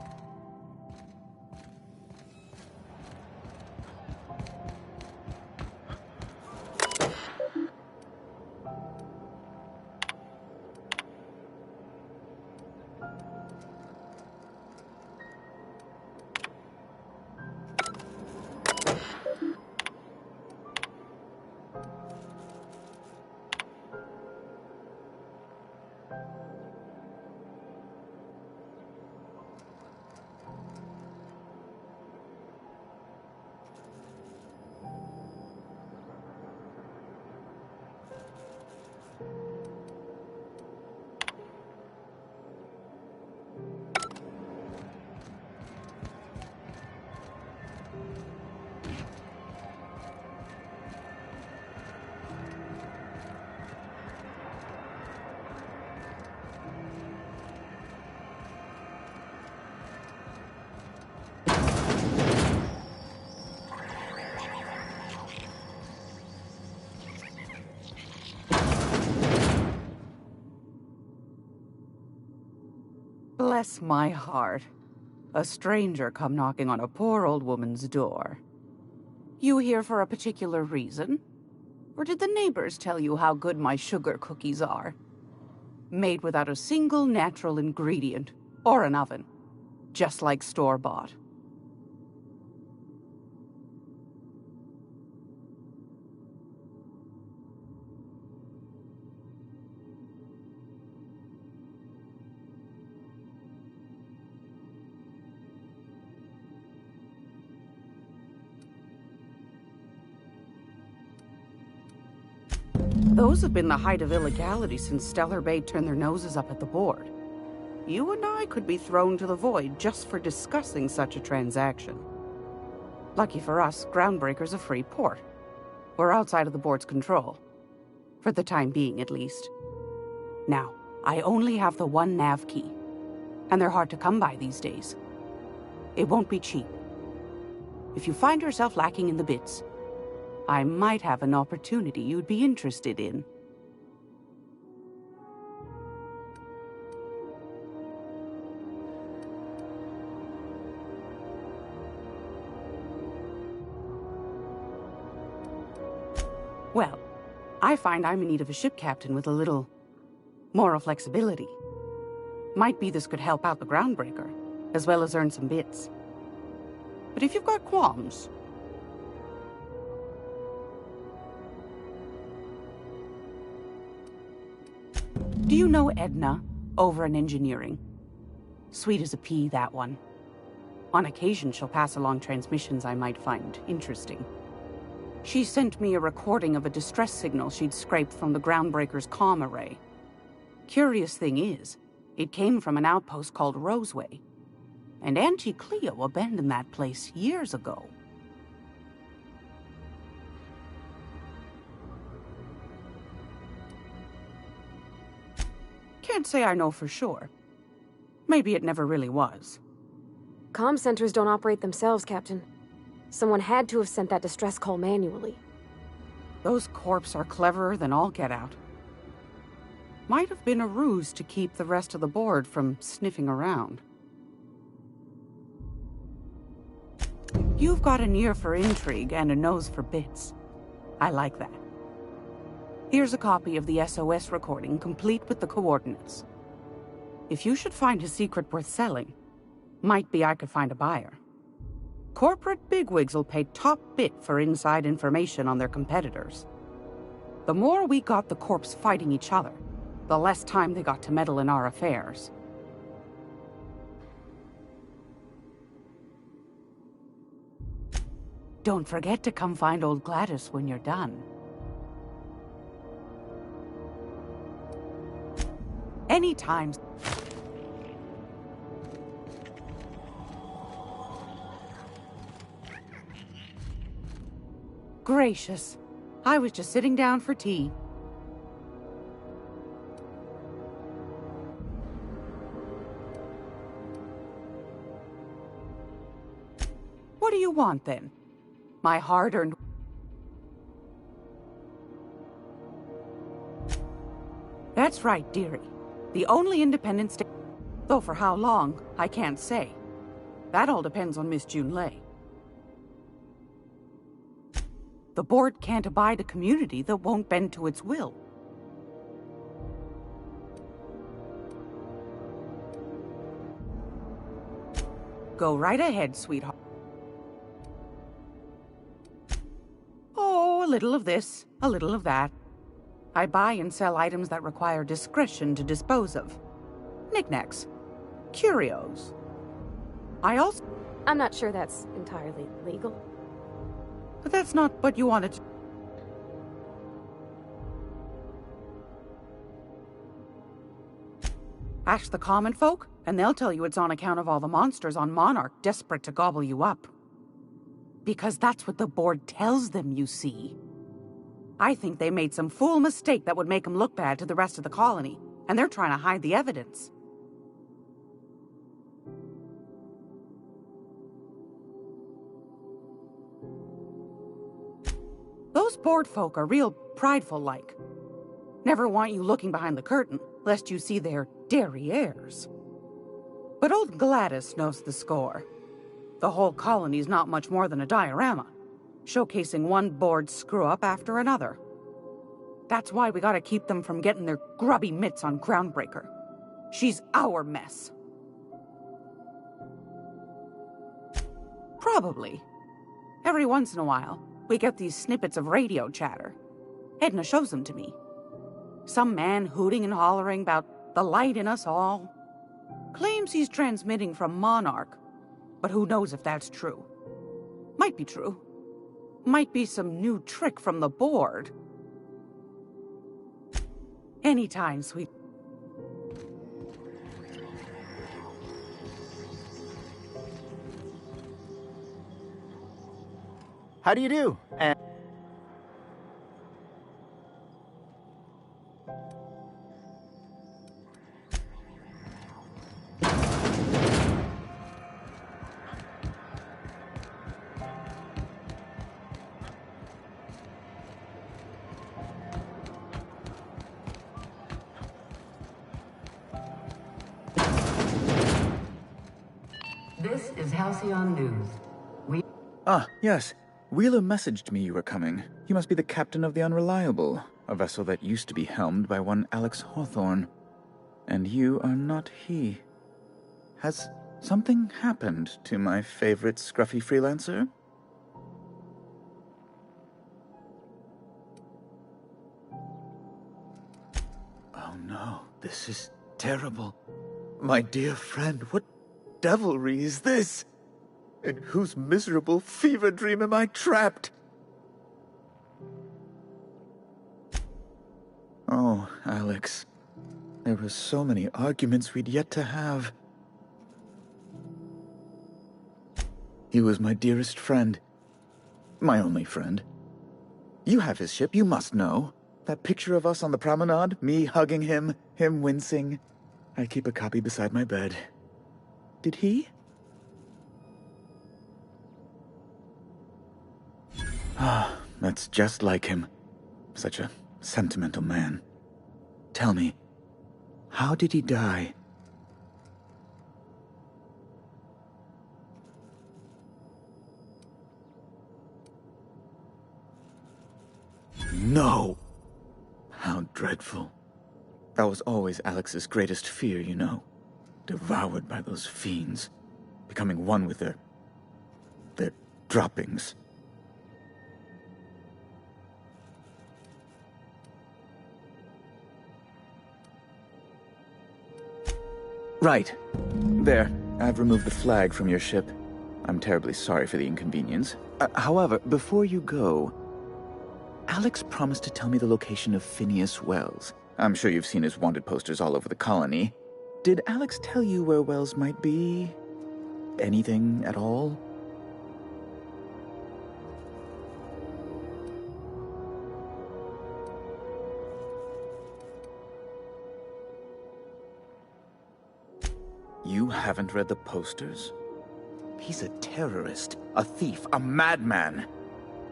Bless my heart. A stranger come knocking on a poor old woman's door. You here for a particular reason? Or did the neighbors tell you how good my sugar cookies are? Made without a single natural ingredient, or an oven. Just like store-bought. Those have been the height of illegality since Stellar Bay turned their noses up at the board. You and I could be thrown to the void just for discussing such a transaction. Lucky for us, Groundbreaker's a free port. We're outside of the board's control. For the time being, at least. Now, I only have the one nav key. And they're hard to come by these days. It won't be cheap. If you find yourself lacking in the bits, I might have an opportunity you'd be interested in. Well, I find I'm in need of a ship captain with a little moral flexibility. Might be this could help out the Groundbreaker, as well as earn some bits. But if you've got qualms... Do you know Edna, over in engineering? Sweet as a pea, that one. On occasion, she'll pass along transmissions I might find interesting. She sent me a recording of a distress signal she'd scraped from the Groundbreaker's comm array. Curious thing is, it came from an outpost called Roseway. And Auntie Cleo abandoned that place years ago. Can't say I know for sure. Maybe it never really was. Comm centers don't operate themselves, Captain. Someone had to have sent that distress call manually. Those corps are cleverer than all get out. might have been a ruse to keep the rest of the board from sniffing around. You've got an ear for intrigue and a nose for bits. I like that. Here's a copy of the SOS recording, complete with the coordinates. If you should find a secret worth selling, might be I could find a buyer. Corporate bigwigs will pay top bit for inside information on their competitors. The more we got the corps fighting each other, the less time they got to meddle in our affairs. Don't forget to come find old Gladys when you're done. Anytime. Gracious. I was just sitting down for tea. What do you want, then? My hard-earned... That's right, dearie. The only independent state... Though for how long, I can't say. That all depends on Miss June Lay. The board can't abide a community that won't bend to its will. Go right ahead, sweetheart. Oh, a little of this, a little of that. I buy and sell items that require discretion to dispose of. Knickknacks. Curios. I also... I'm not sure that's entirely legal. But that's not what you wanted to... Ask the common folk, and they'll tell you it's on account of all the monsters on Monarch desperate to gobble you up. Because that's what the board tells them, you see. I think they made some fool mistake that would make them look bad to the rest of the colony, and they're trying to hide the evidence. Those board folk are real prideful-like. Never want you looking behind the curtain, lest you see their derrieres. But old Gladys knows the score. The whole colony's not much more than a diorama, showcasing one board screw-up after another. That's why we gotta keep them from getting their grubby mitts on Groundbreaker. She's our mess. Probably. Every once in a while, we get these snippets of radio chatter. Edna shows them to me. Some man hooting and hollering about the light in us all. Claims he's transmitting from Monarch, but who knows if that's true. Might be true. Might be some new trick from the board. Anytime, sweet. How do you do? And This is Halcyon News. Ah, yes. Wheeler messaged me you were coming. You must be the captain of the Unreliable, a vessel that used to be helmed by one Alex Hawthorne. And you are not he. Has something happened to my favorite scruffy freelancer? Oh no, this is terrible. My dear friend, what devilry is this? In whose miserable fever dream am I trapped? Oh, Alex. There were so many arguments we'd yet to have. He was my dearest friend. My only friend. You have his ship, you must know. That picture of us on the promenade, me hugging him, him wincing. I keep a copy beside my bed. Did he? Ah, that's just like him. Such a sentimental man. Tell me, How did he die? No! How dreadful. That was always Alex's greatest fear, you know. Devoured by those fiends. Becoming one with their droppings. Right. There. I've removed the flag from your ship. I'm terribly sorry for the inconvenience. However, before you go, Alex promised to tell me the location of Phineas Wells. I'm sure you've seen his wanted posters all over the colony. Did Alex tell you where Wells might be? Anything at all? You haven't read the posters? He's a terrorist, a thief, a madman.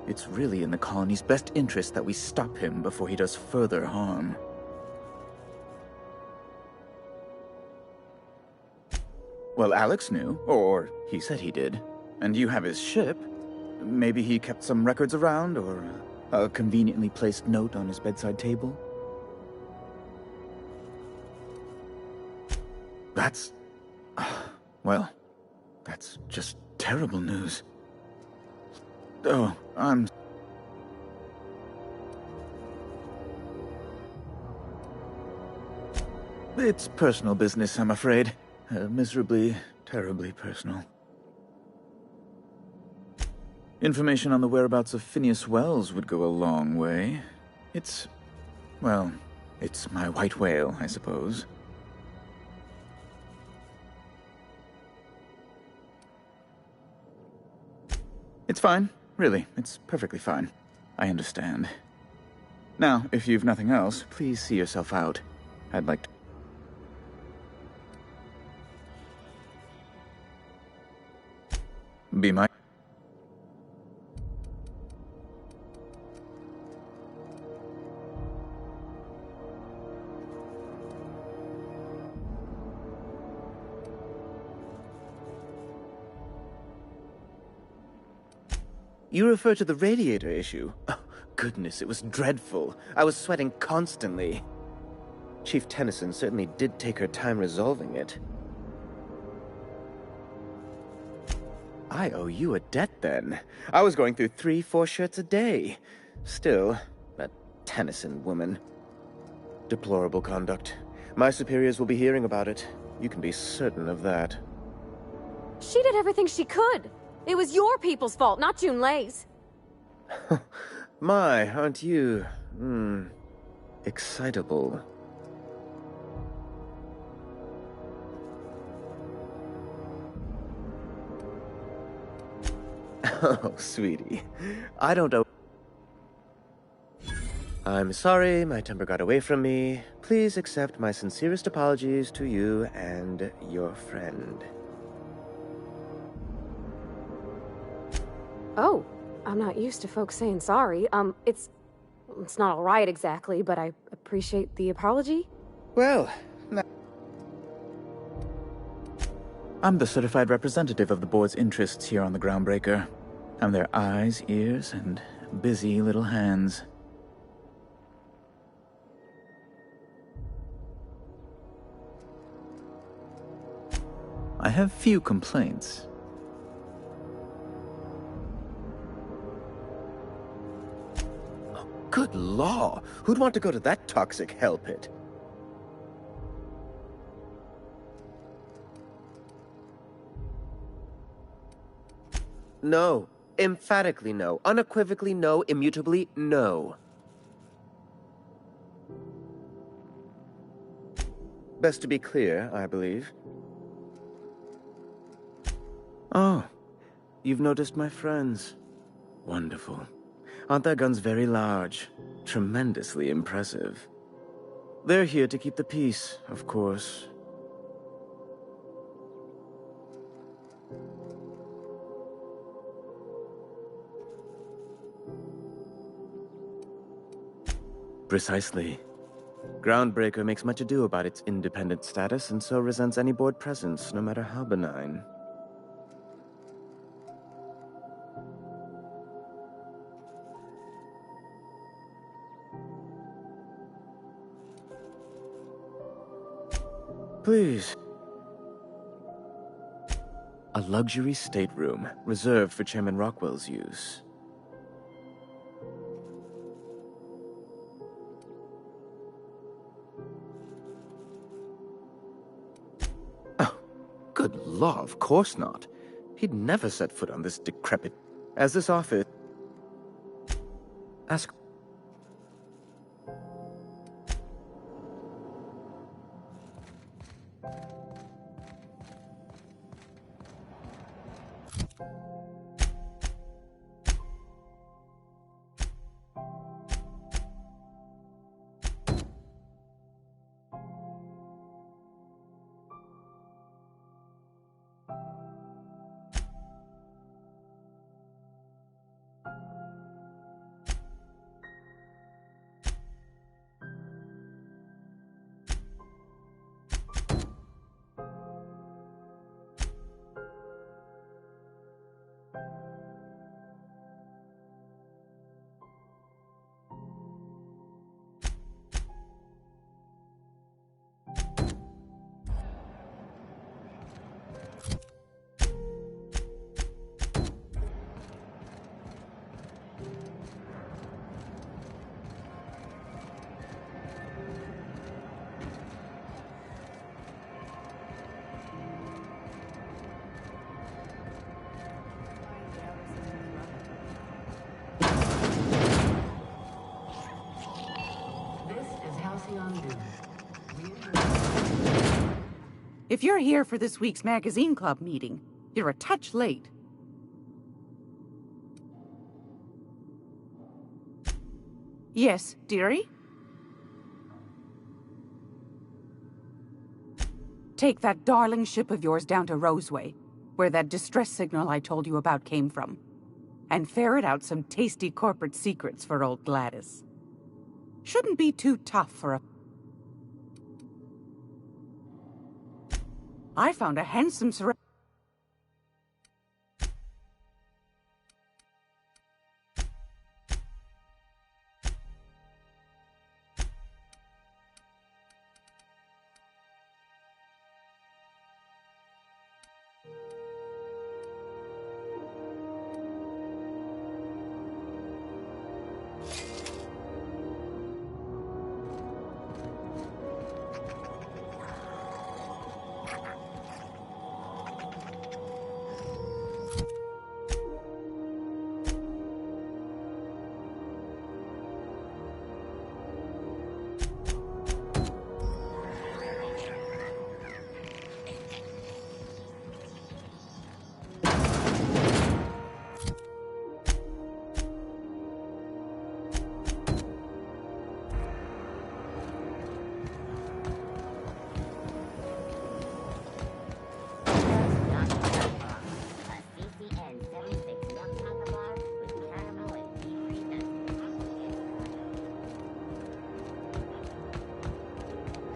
It's really in the colony's best interest that we stop him before he does further harm. Well, Alex knew, or he said he did. And you have his ship. Maybe he kept some records around, or a conveniently placed note on his bedside table. That's... well, that's just terrible news. Oh, It's personal business, I'm afraid. Miserably, terribly personal. Information on the whereabouts of Phineas Wells would go a long way. It's... well, it's my white whale, I suppose. It's fine. Really, it's perfectly fine. I understand. Now, if you've nothing else, please see yourself out. I'd like to... be my... You refer to the radiator issue? Oh, goodness, it was dreadful. I was sweating constantly. Chief Tennyson certainly did take her time resolving it. I owe you a debt, then. I was going through 3-4 shirts a day. Still, that Tennyson woman. Deplorable conduct. My superiors will be hearing about it. You can be certain of that. She did everything she could. It was your people's fault, not June Lay's. My, aren't you... excitable. Oh, sweetie. I don't know... I'm sorry, my temper got away from me. Please accept my sincerest apologies to you and your friend. Oh, I'm not used to folks saying sorry. It's not all right exactly, but I appreciate the apology. Well, I'm the certified representative of the board's interests here on the Groundbreaker. I'm their eyes, ears, and busy little hands. I have few complaints. Good law! Who'd want to go to that toxic hell pit? No. Emphatically no. Unequivocally no. Immutably no. Best to be clear, I believe. Oh, you've noticed my friends. Wonderful. Aren't their guns very large? Tremendously impressive. They're here to keep the peace, of course. Precisely. Groundbreaker makes much ado about its independent status and so resents any board presence, no matter how benign. Please. A luxury stateroom, reserved for Chairman Rockwell's use. Oh, good law, of course not. He'd never set foot on this decrepit... As this office... Ask... If you're here for this week's magazine club meeting, you're a touch late. Yes, dearie? Take that darling ship of yours down to Roseway, where that distress signal I told you about came from, and ferret out some tasty corporate secrets for old Gladys. Shouldn't be too tough for a... I found a handsome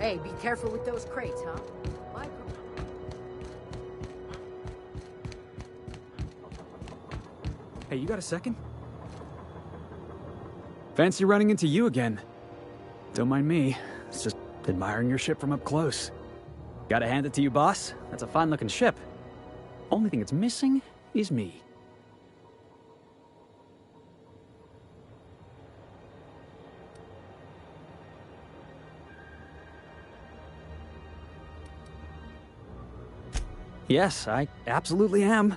Hey, be careful with those crates, huh? Hey, you got a second? Fancy running into you again. Don't mind me. It's just admiring your ship from up close. Gotta hand it to you, boss. That's a fine-looking ship. Only thing it's missing is me. Yes, I absolutely am.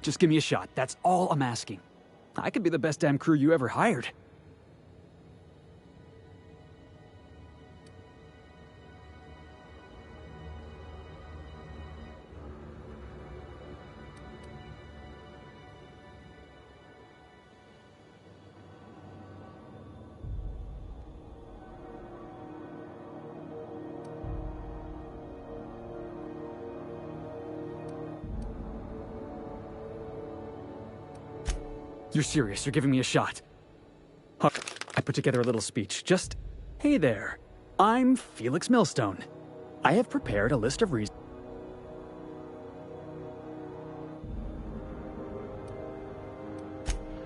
Just give me a shot. That's all I'm asking. I could be the best damn crew you ever hired. You're serious, you're giving me a shot. I put together a little speech, just, hey there, I'm Felix Millstone. I have prepared a list of reasons.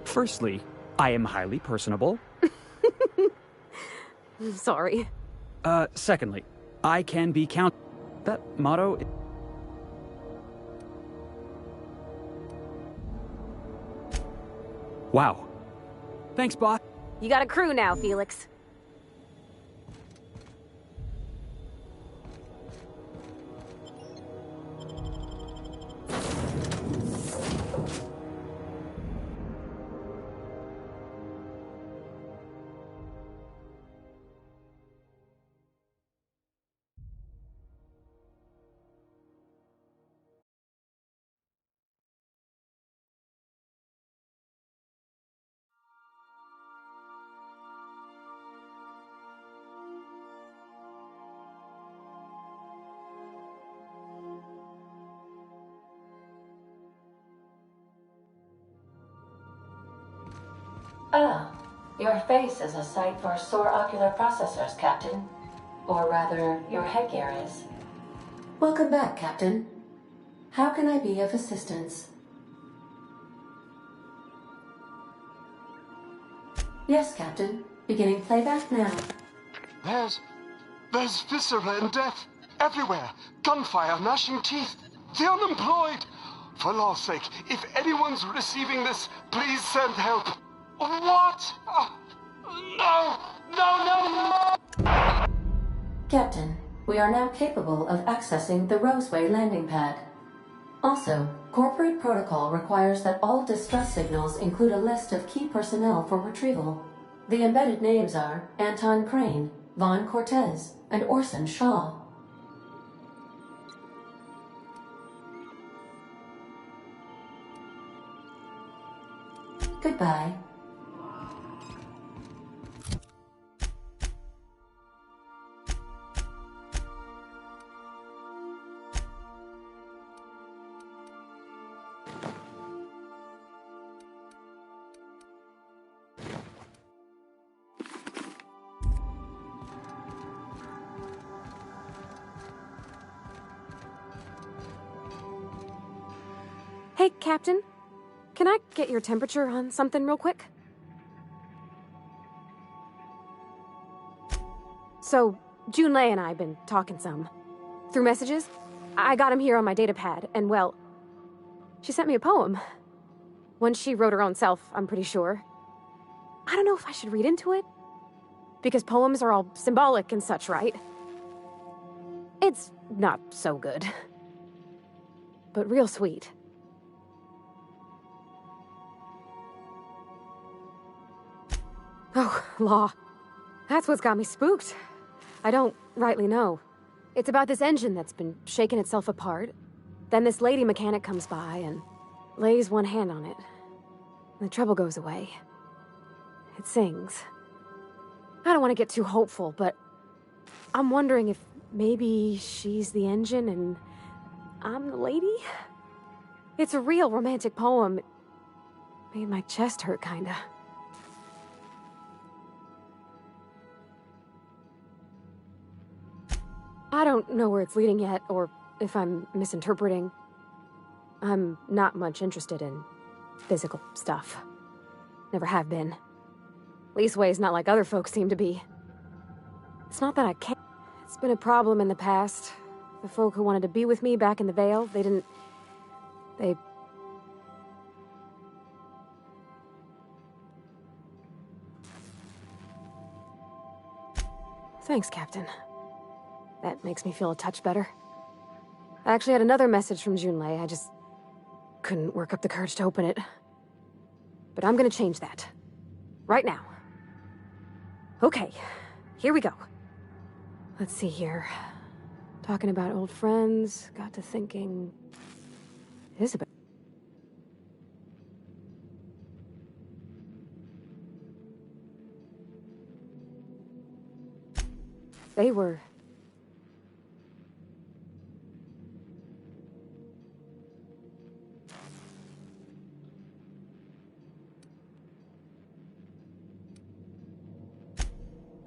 Firstly, I am highly personable. Sorry. Secondly, I can be That motto... Wow. Thanks, boss. You got a crew now, Felix. Ah, your face is a sight for sore ocular processors, Captain. Or rather, your headgear is. Welcome back, Captain. How can I be of assistance? Yes, Captain. Beginning playback now. There's viscera and death everywhere. Gunfire, gnashing teeth. The unemployed. For law's sake, if anyone's receiving this, please send help. What? No! Captain, we are now capable of accessing the Roseway landing pad. Also, corporate protocol requires that all distress signals include a list of key personnel for retrieval. The embedded names are Anton Crane, Vaughn Cortez, and Orson Shaw. Goodbye. Hey, Captain. Can I get your temperature on something real quick? So, Junlei and I have been talking some. Through messages. I got him here on my datapad, and well, she sent me a poem. One she wrote her own self, I'm pretty sure. I don't know if I should read into it. Because poems are all symbolic and such, right? It's not so good. But real sweet. Oh, law. That's what's got me spooked. I don't rightly know. It's about this engine that's been shaking itself apart. Then this lady mechanic comes by and lays one hand on it. The trouble goes away. It sings. I don't want to get too hopeful, but I'm wondering if maybe she's the engine and I'm the lady? It's a real romantic poem. It made my chest hurt, kinda. I don't know where it's leading yet, or if I'm misinterpreting. I'm not much interested in physical stuff. Never have been. Leastways not like other folks seem to be. It's not that I can't. It's been a problem in the past. The folk who wanted to be with me back in the Vale, they... Thanks, Captain. That makes me feel a touch better. I actually had another message from Junlei. I just couldn't work up the courage to open it. But I'm gonna change that. Right now. Okay, here we go. Let's see here. Talking about old friends, got to thinking... Isabel. They were...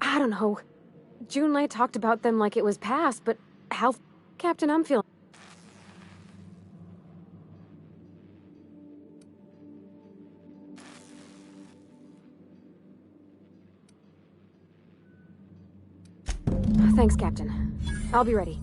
I don't know. Junlei talked about them like it was past, but how... Captain, I'm feeling... Thanks, Captain. I'll be ready.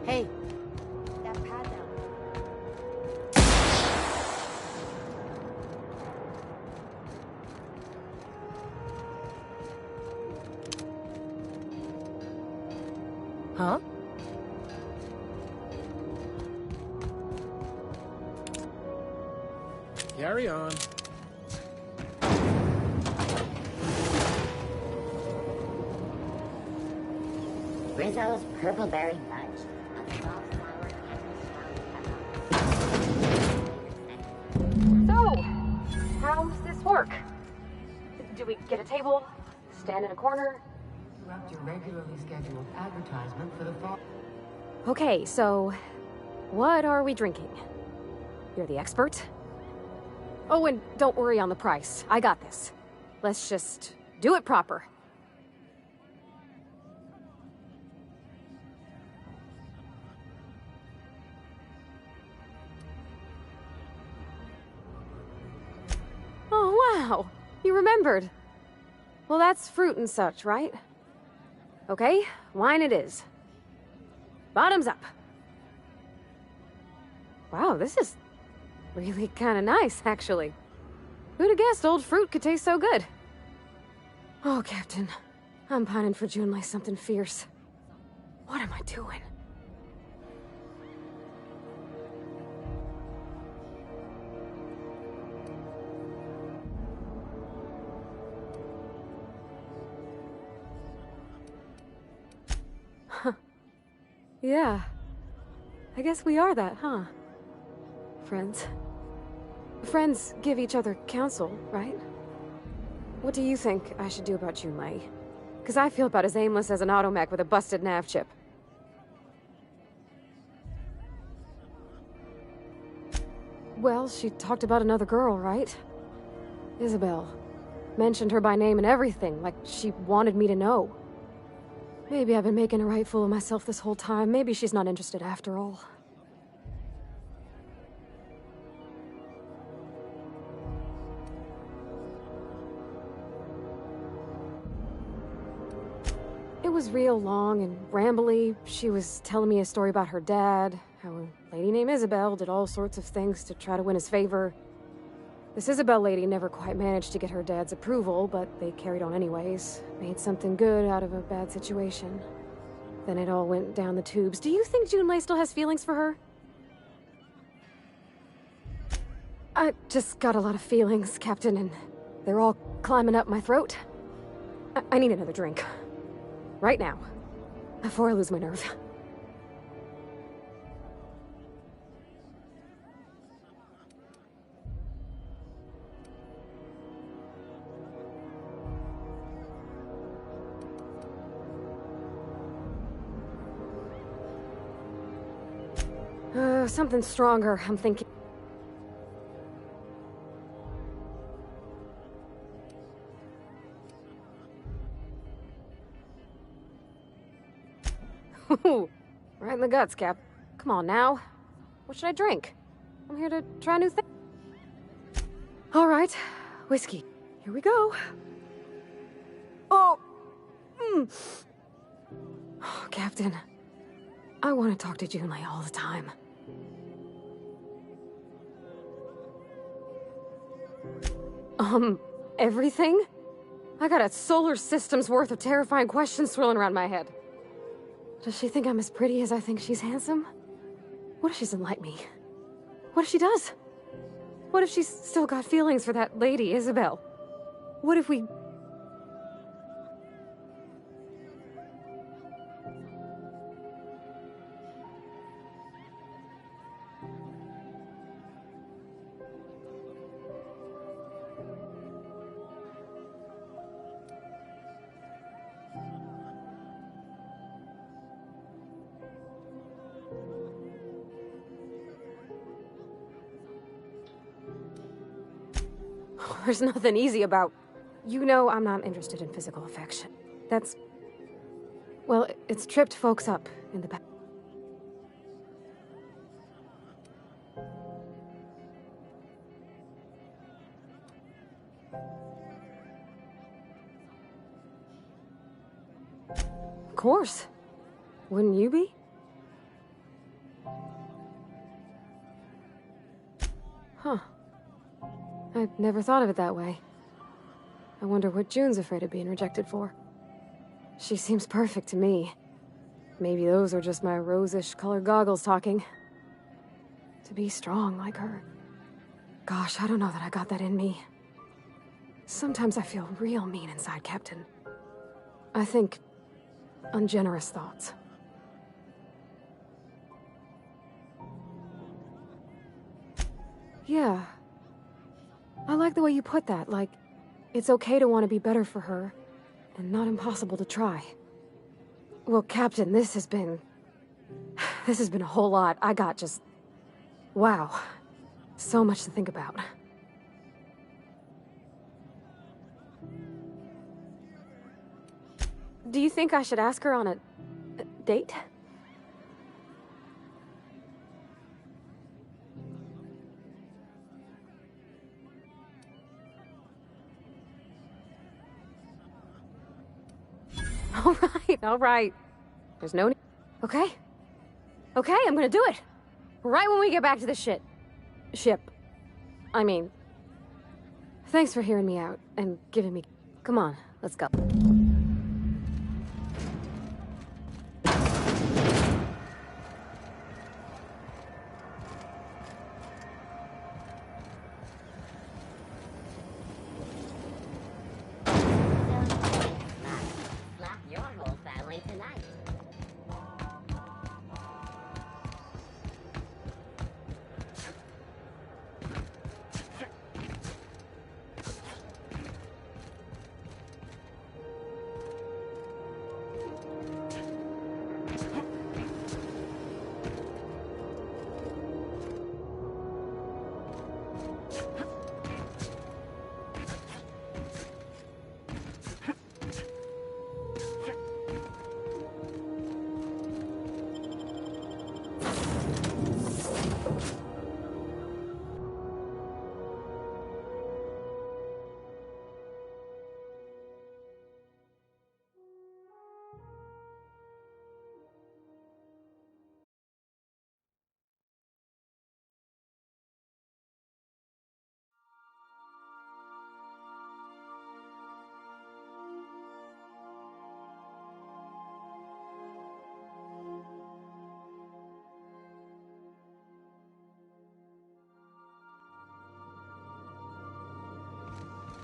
Hey, that pad down. Huh? Carry on. Rizzo's Purple Berry Fudge. So, how's this work? Do we get a table? Stand in a corner? Interrupt your regularly scheduled advertisement for the fall. Okay, so what are we drinking? You're the expert? Oh, and don't worry on the price. I got this. Let's just do it proper. Oh, wow. You remembered. Well, that's fruit and such, right? Okay, wine it is. Bottoms up. Wow, this is really kind of nice, actually. Who'd have guessed old fruit could taste so good? Oh, Captain. I'm pining for Junlei something fierce. What am I doing? Huh. Yeah. I guess we are that, huh? Friends. Friends give each other counsel, right? What do you think I should do about Junlei? Because I feel about as aimless as an automech with a busted nav chip. Well, she talked about another girl, right? Isabel. Mentioned her by name and everything, like she wanted me to know. Maybe I've been making a right fool of myself this whole time. Maybe she's not interested after all. It was real long and rambly. She was telling me a story about her dad, how a lady named Isabel did all sorts of things to try to win his favor. This Isabel lady never quite managed to get her dad's approval, but they carried on anyways. Made something good out of a bad situation. Then it all went down the tubes. Do you think Junlei still has feelings for her? I just got a lot of feelings, Captain, and they're all climbing up my throat. I need another drink. Right now. Before I lose my nerve. Something stronger, I'm thinking. Right in the guts, Cap. Come on now. What should I drink? I'm here to try new things. All right, whiskey. Here we go. Oh, Oh, Captain. I want to talk to Junlei all the time. Everything? I got a solar system's worth of terrifying questions swirling around my head. Does she think I'm as pretty as I think she's handsome? What if she doesn't like me? What if she does? What if she's still got feelings for that lady, Isabel? What if we... There's nothing easy about... You know I'm not interested in physical affection. That's... Well, it's tripped folks up in the past. Of course. Wouldn't you be? Huh. I've never thought of it that way. I wonder what June's afraid of being rejected for. She seems perfect to me. Maybe those are just my rosish colored goggles talking. To be strong like her. Gosh, I don't know that I got that in me. Sometimes I feel real mean inside, Captain. I think ungenerous thoughts. Yeah. I like the way you put that, like, it's okay to want to be better for her, and not impossible to try. Well, Captain, this has been a whole lot. I got just... Wow. So much to think about. Do you think I should ask her on a date? All right. There's no need. Okay? Okay, I'm gonna do it. Right when we get back to the ship. I mean... Thanks for hearing me out and giving me... Come on, let's go.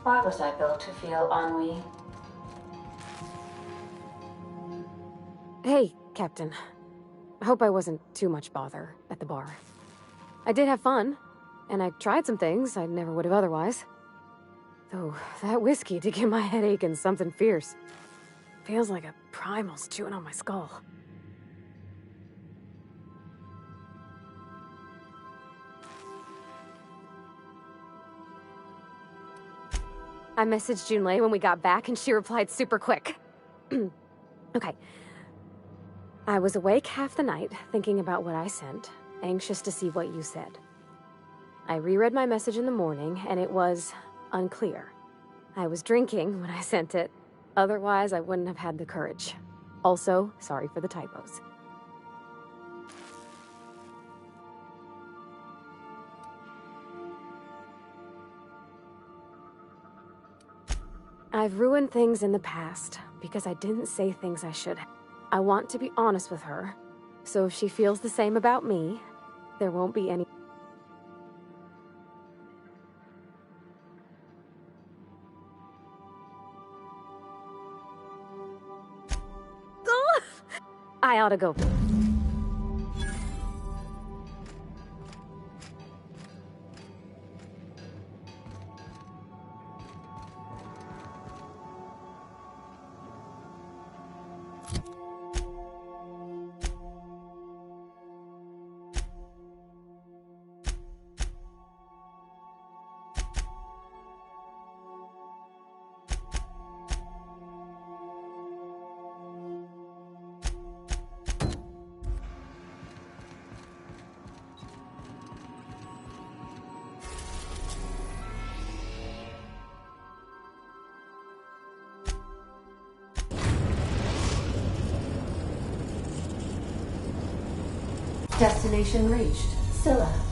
Why was I built to feel ennui? Hey, Captain. I hope I wasn't too much bother at the bar. I did have fun, and I tried some things I never would have otherwise. Though, that whiskey did give my head aching something fierce. Feels like a primal's chewing on my skull. I messaged Junlei when we got back, and she replied super quick. Okay. I was awake half the night, thinking about what I sent, anxious to see what you said. I reread my message in the morning, and it was unclear. I was drinking when I sent it. Otherwise, I wouldn't have had the courage. Also, sorry for the typos. I've ruined things in the past because I didn't say things I should have. I want to be honest with her, so if she feels the same about me, there won't be any... I ought to go. Destination reached. Scylla.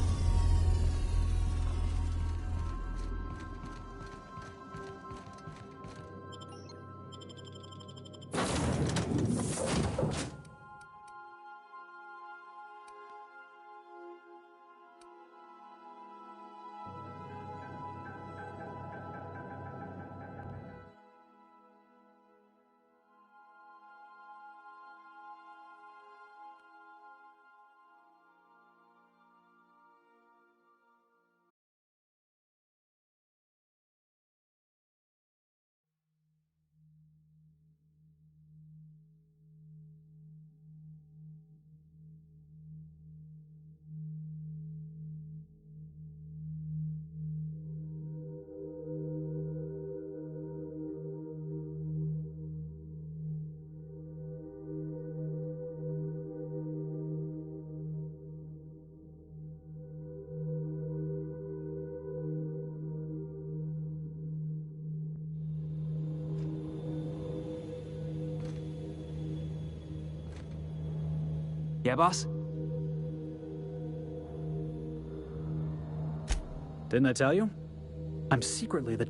Yeah, boss? Didn't I tell you? I'm secretly the...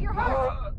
You're hurt!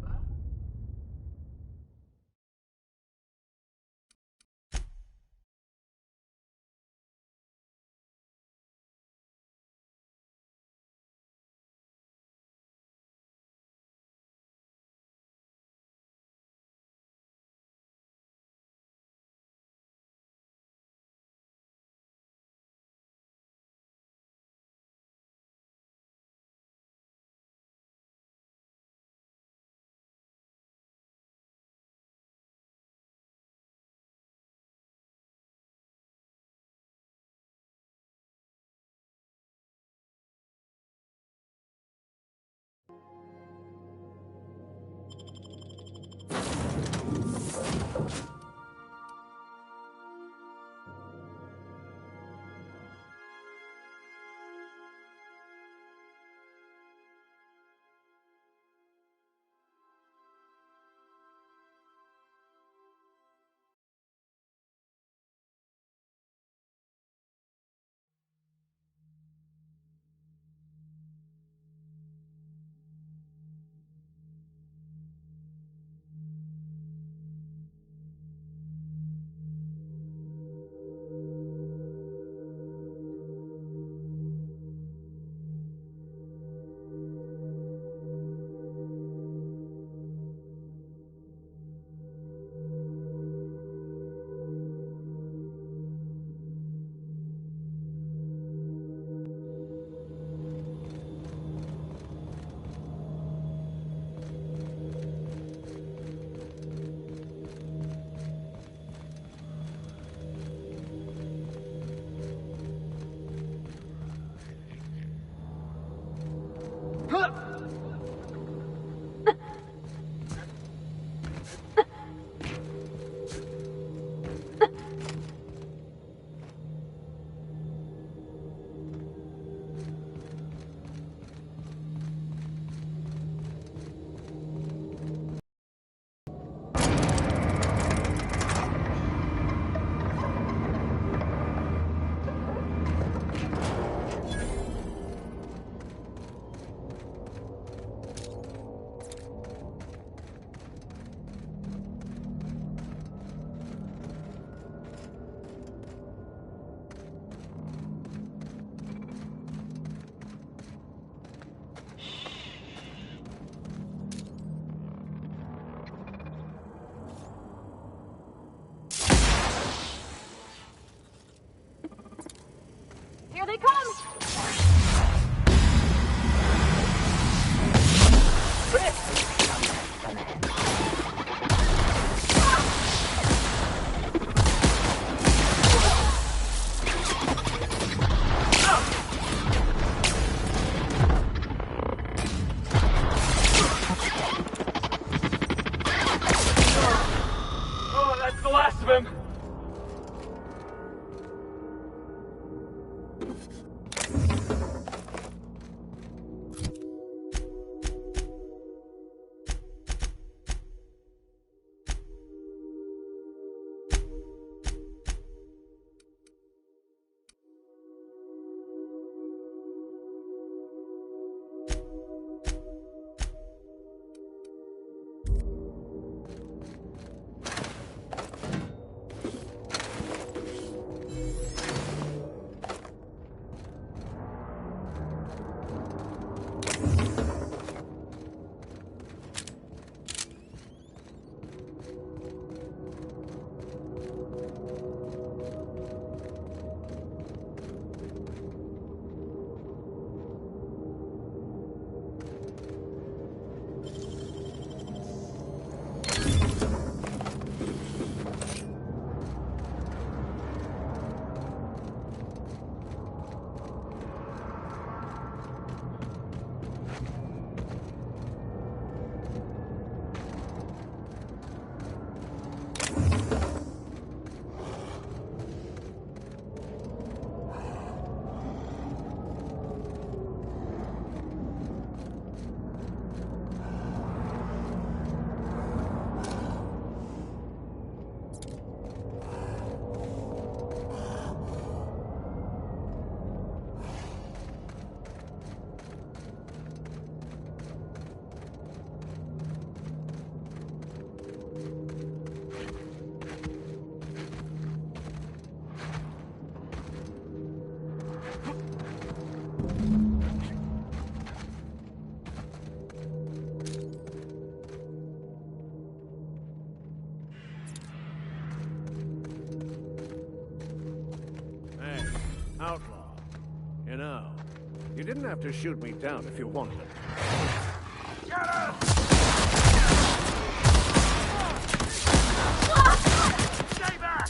didn't have to shoot me down if you wanted it. Get us! Stay back!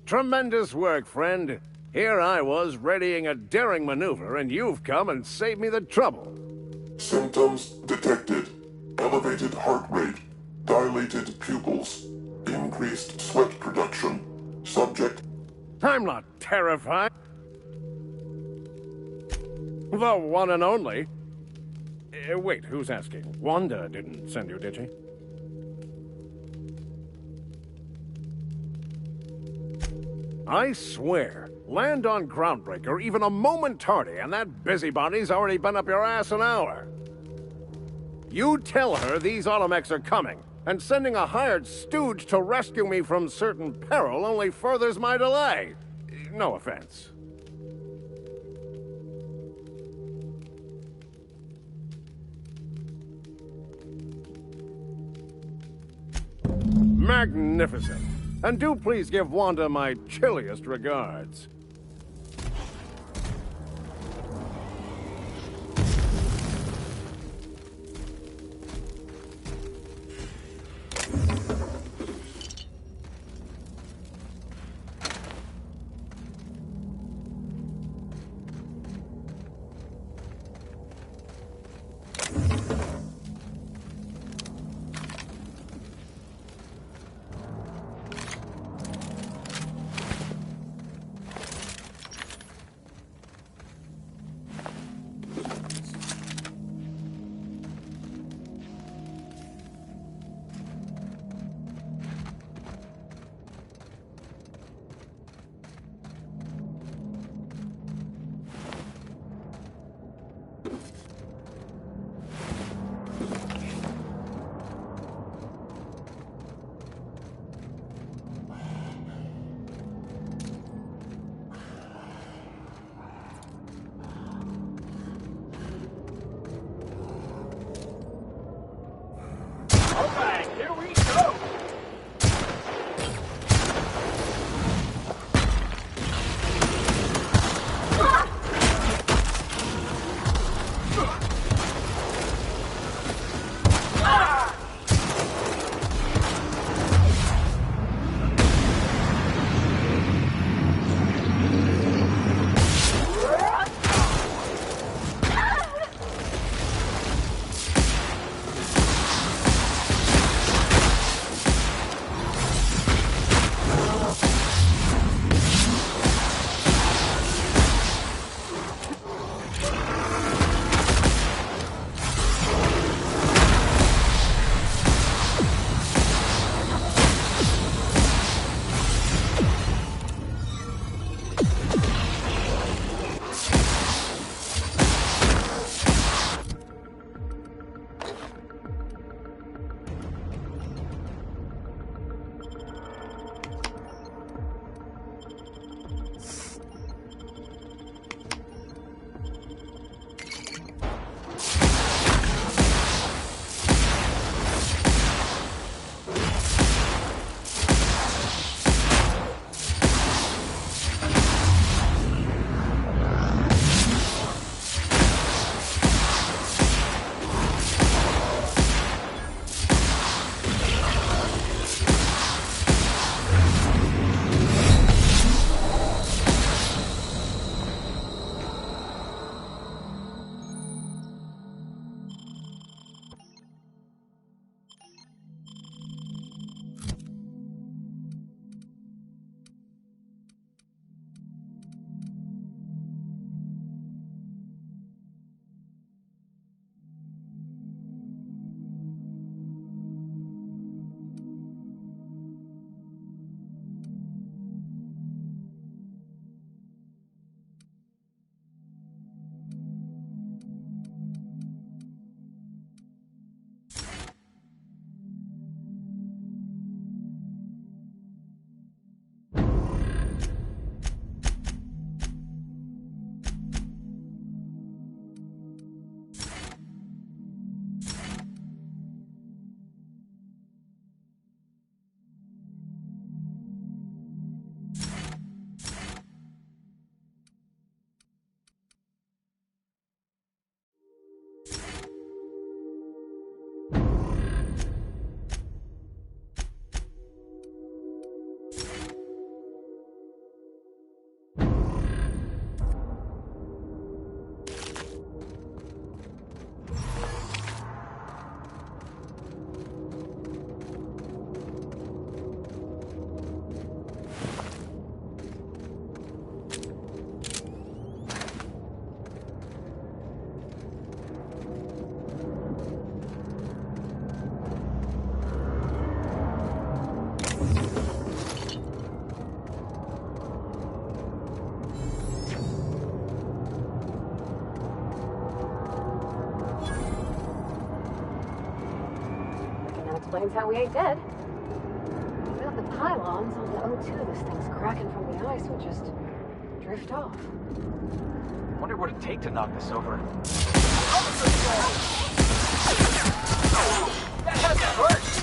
Tremendous work, friend. Here I was readying a daring maneuver, and you've come and saved me the trouble. Symptoms detected. Elevated heart rate, dilated pupils, increased sweat production. Subject. I'm not terrified. The one and only. Wait, who's asking? Wanda didn't send you, did she? I swear, land on Groundbreaker even a moment tardy, and that busybody's already been up your ass an hour. You tell her these automechs are coming, and sending a hired stooge to rescue me from certain peril only furthers my delay. No offense. Magnificent. And do please give Wanda my chilliest regards. explains how we ain't dead. Without the pylons, all the O2 this thing's cracking from the ice would just drift off. Wonder what it'd take to knock this over. That hasn't hurt!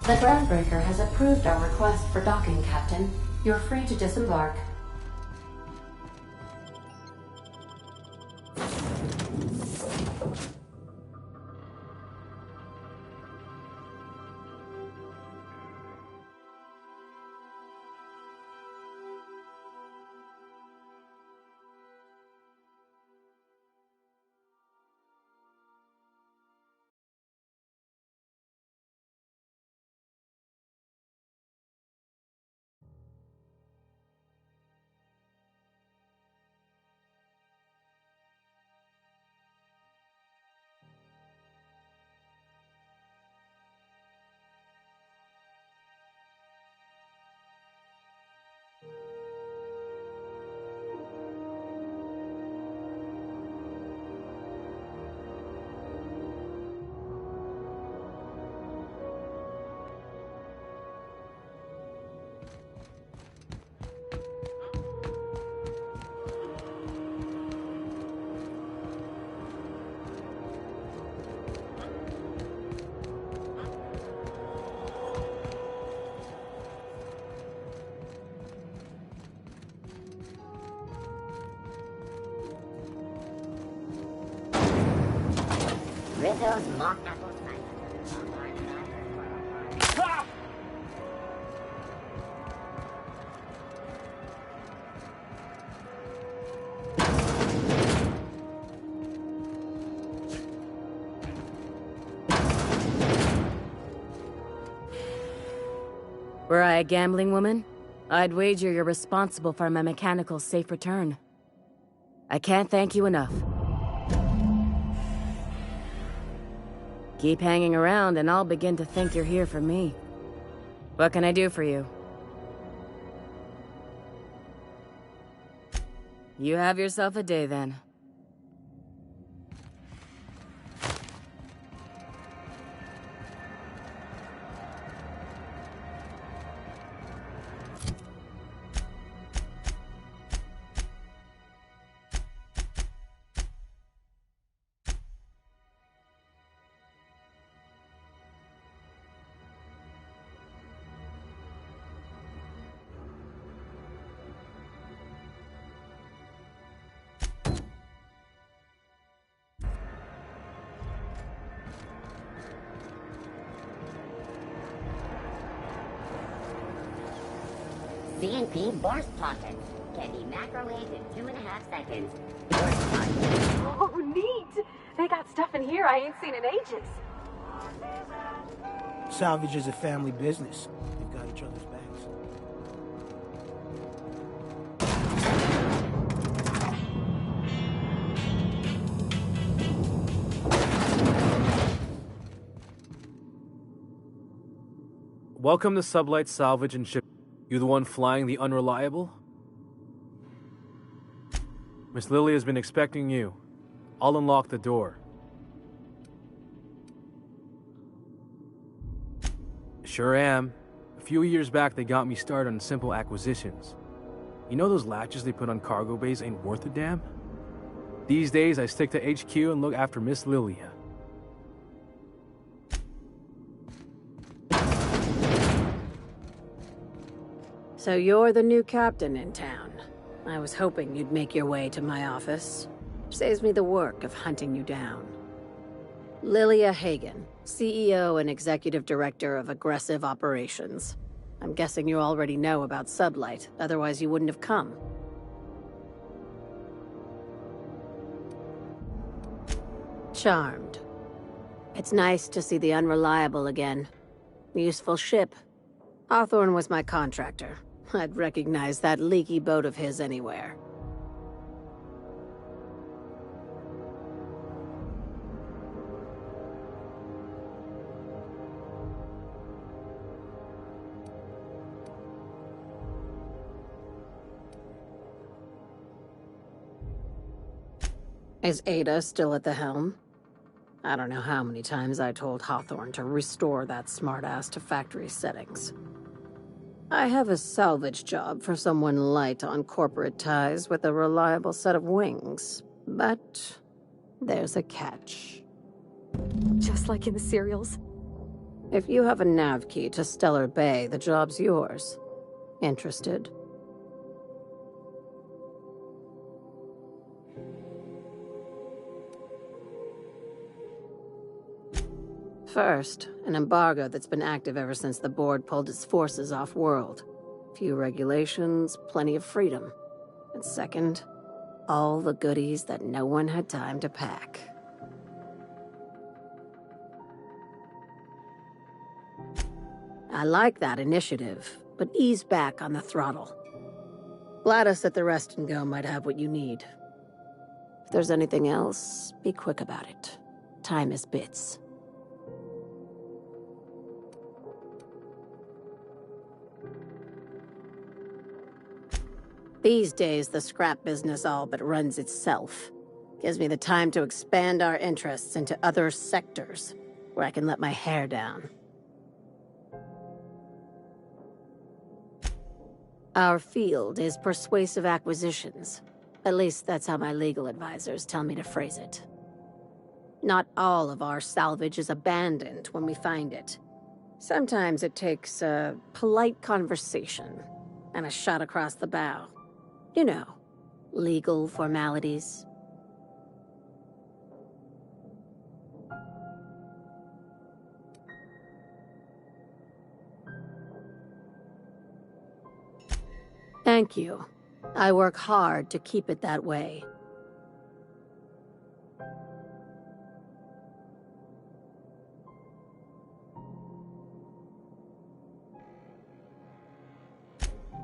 The groundbreaker has approved our request for docking, Captain. You're free to disembark. Rizzo's mock apple cider. Were I a gambling woman, I'd wager you're responsible for my mechanical safe return. I can't thank you enough. Keep hanging around and I'll begin to think you're here for me. What can I do for you? You have yourself a day then. CNP burst pocket can be microwaved in 2.5 seconds. Oh, neat! They got stuff in here I ain't seen in ages. Salvage is a family business. We've got each other's backs. Welcome to Sublight Salvage and Ship. You the one flying the Unreliable? Miss Lily has been expecting you. I'll unlock the door. Sure am. A few years back, they got me started on simple acquisitions. You know those latches they put on cargo bays ain't worth a damn? These days, I stick to HQ and look after Miss Lilia. So you're the new captain in town. I was hoping you'd make your way to my office. Saves me the work of hunting you down. Lilia Hagen, CEO and Executive Director of Aggressive Operations. I'm guessing you already know about Sublight, otherwise you wouldn't have come. Charmed. It's nice to see the Unreliable again. Useful ship. Hawthorne was my contractor. I'd recognize that leaky boat of his anywhere. Is Ada still at the helm? I don't know how many times I told Hawthorne to restore that smartass to factory settings. I have a salvage job for someone light on corporate ties with a reliable set of wings, but there's a catch. Just like in the serials? If you have a nav key to Stellar Bay, the job's yours. Interested? First, an embargo that's been active ever since the board pulled its forces off-world. Few regulations, plenty of freedom. And second, all the goodies that no one had time to pack. I like that initiative, but ease back on the throttle. Gladys at the Rest and Go might have what you need. If there's anything else, be quick about it. Time is bits. These days, the scrap business all but runs itself. Gives me the time to expand our interests into other sectors, where I can let my hair down. Our field is persuasive acquisitions. At least that's how my legal advisors tell me to phrase it. Not all of our salvage is abandoned when we find it. Sometimes it takes a polite conversation and a shot across the bow. You know, legal formalities. Thank you. I work hard to keep it that way.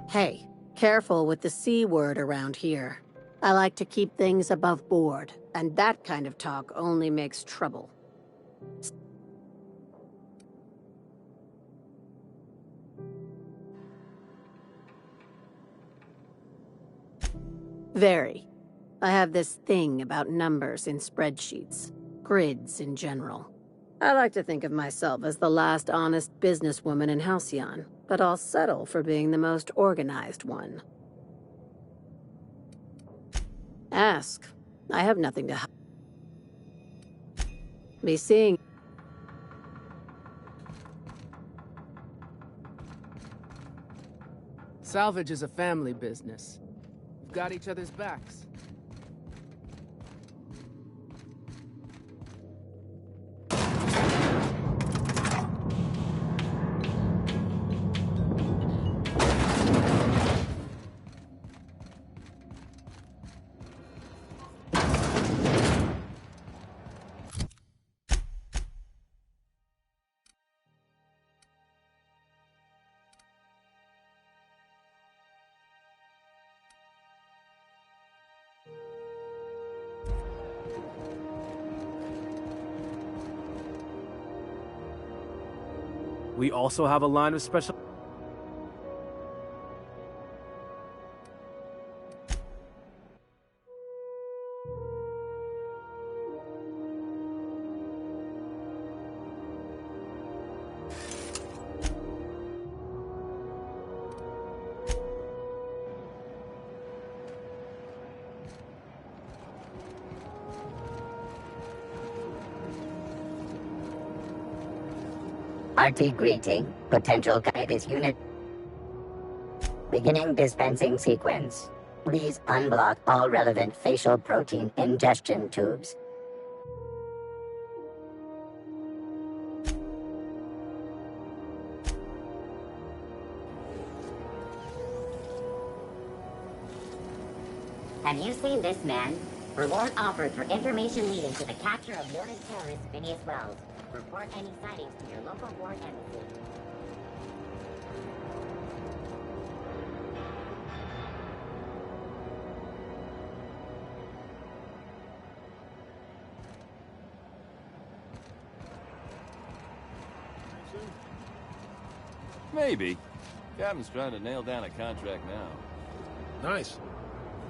Hey, careful with the C word around here. I like to keep things above board, and that kind of talk only makes trouble. Very. I have this thing about numbers in spreadsheets, grids in general. I like to think of myself as the last honest businesswoman in Halcyon, but I'll settle for being the most organized one. Ask. I have nothing to hide. Be seeing. Salvage is a family business. We've got each other's backs. We also have a line of special... RT greeting. Potential guidance unit. Beginning dispensing sequence. Please unblock all relevant facial protein ingestion tubes. Have you seen this man? Reward offered for information leading to the capture of wanted terrorist Phineas Wells. Report any sightings to your local ward embassy. Maybe. Captain's trying to nail down a contract now. Nice.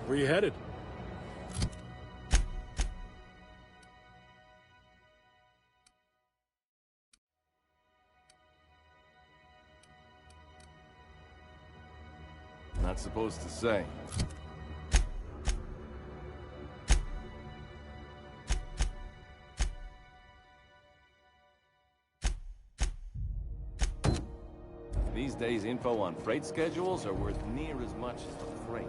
Where you headed? Not supposed to say. These days, info on freight schedules are worth near as much as the freight.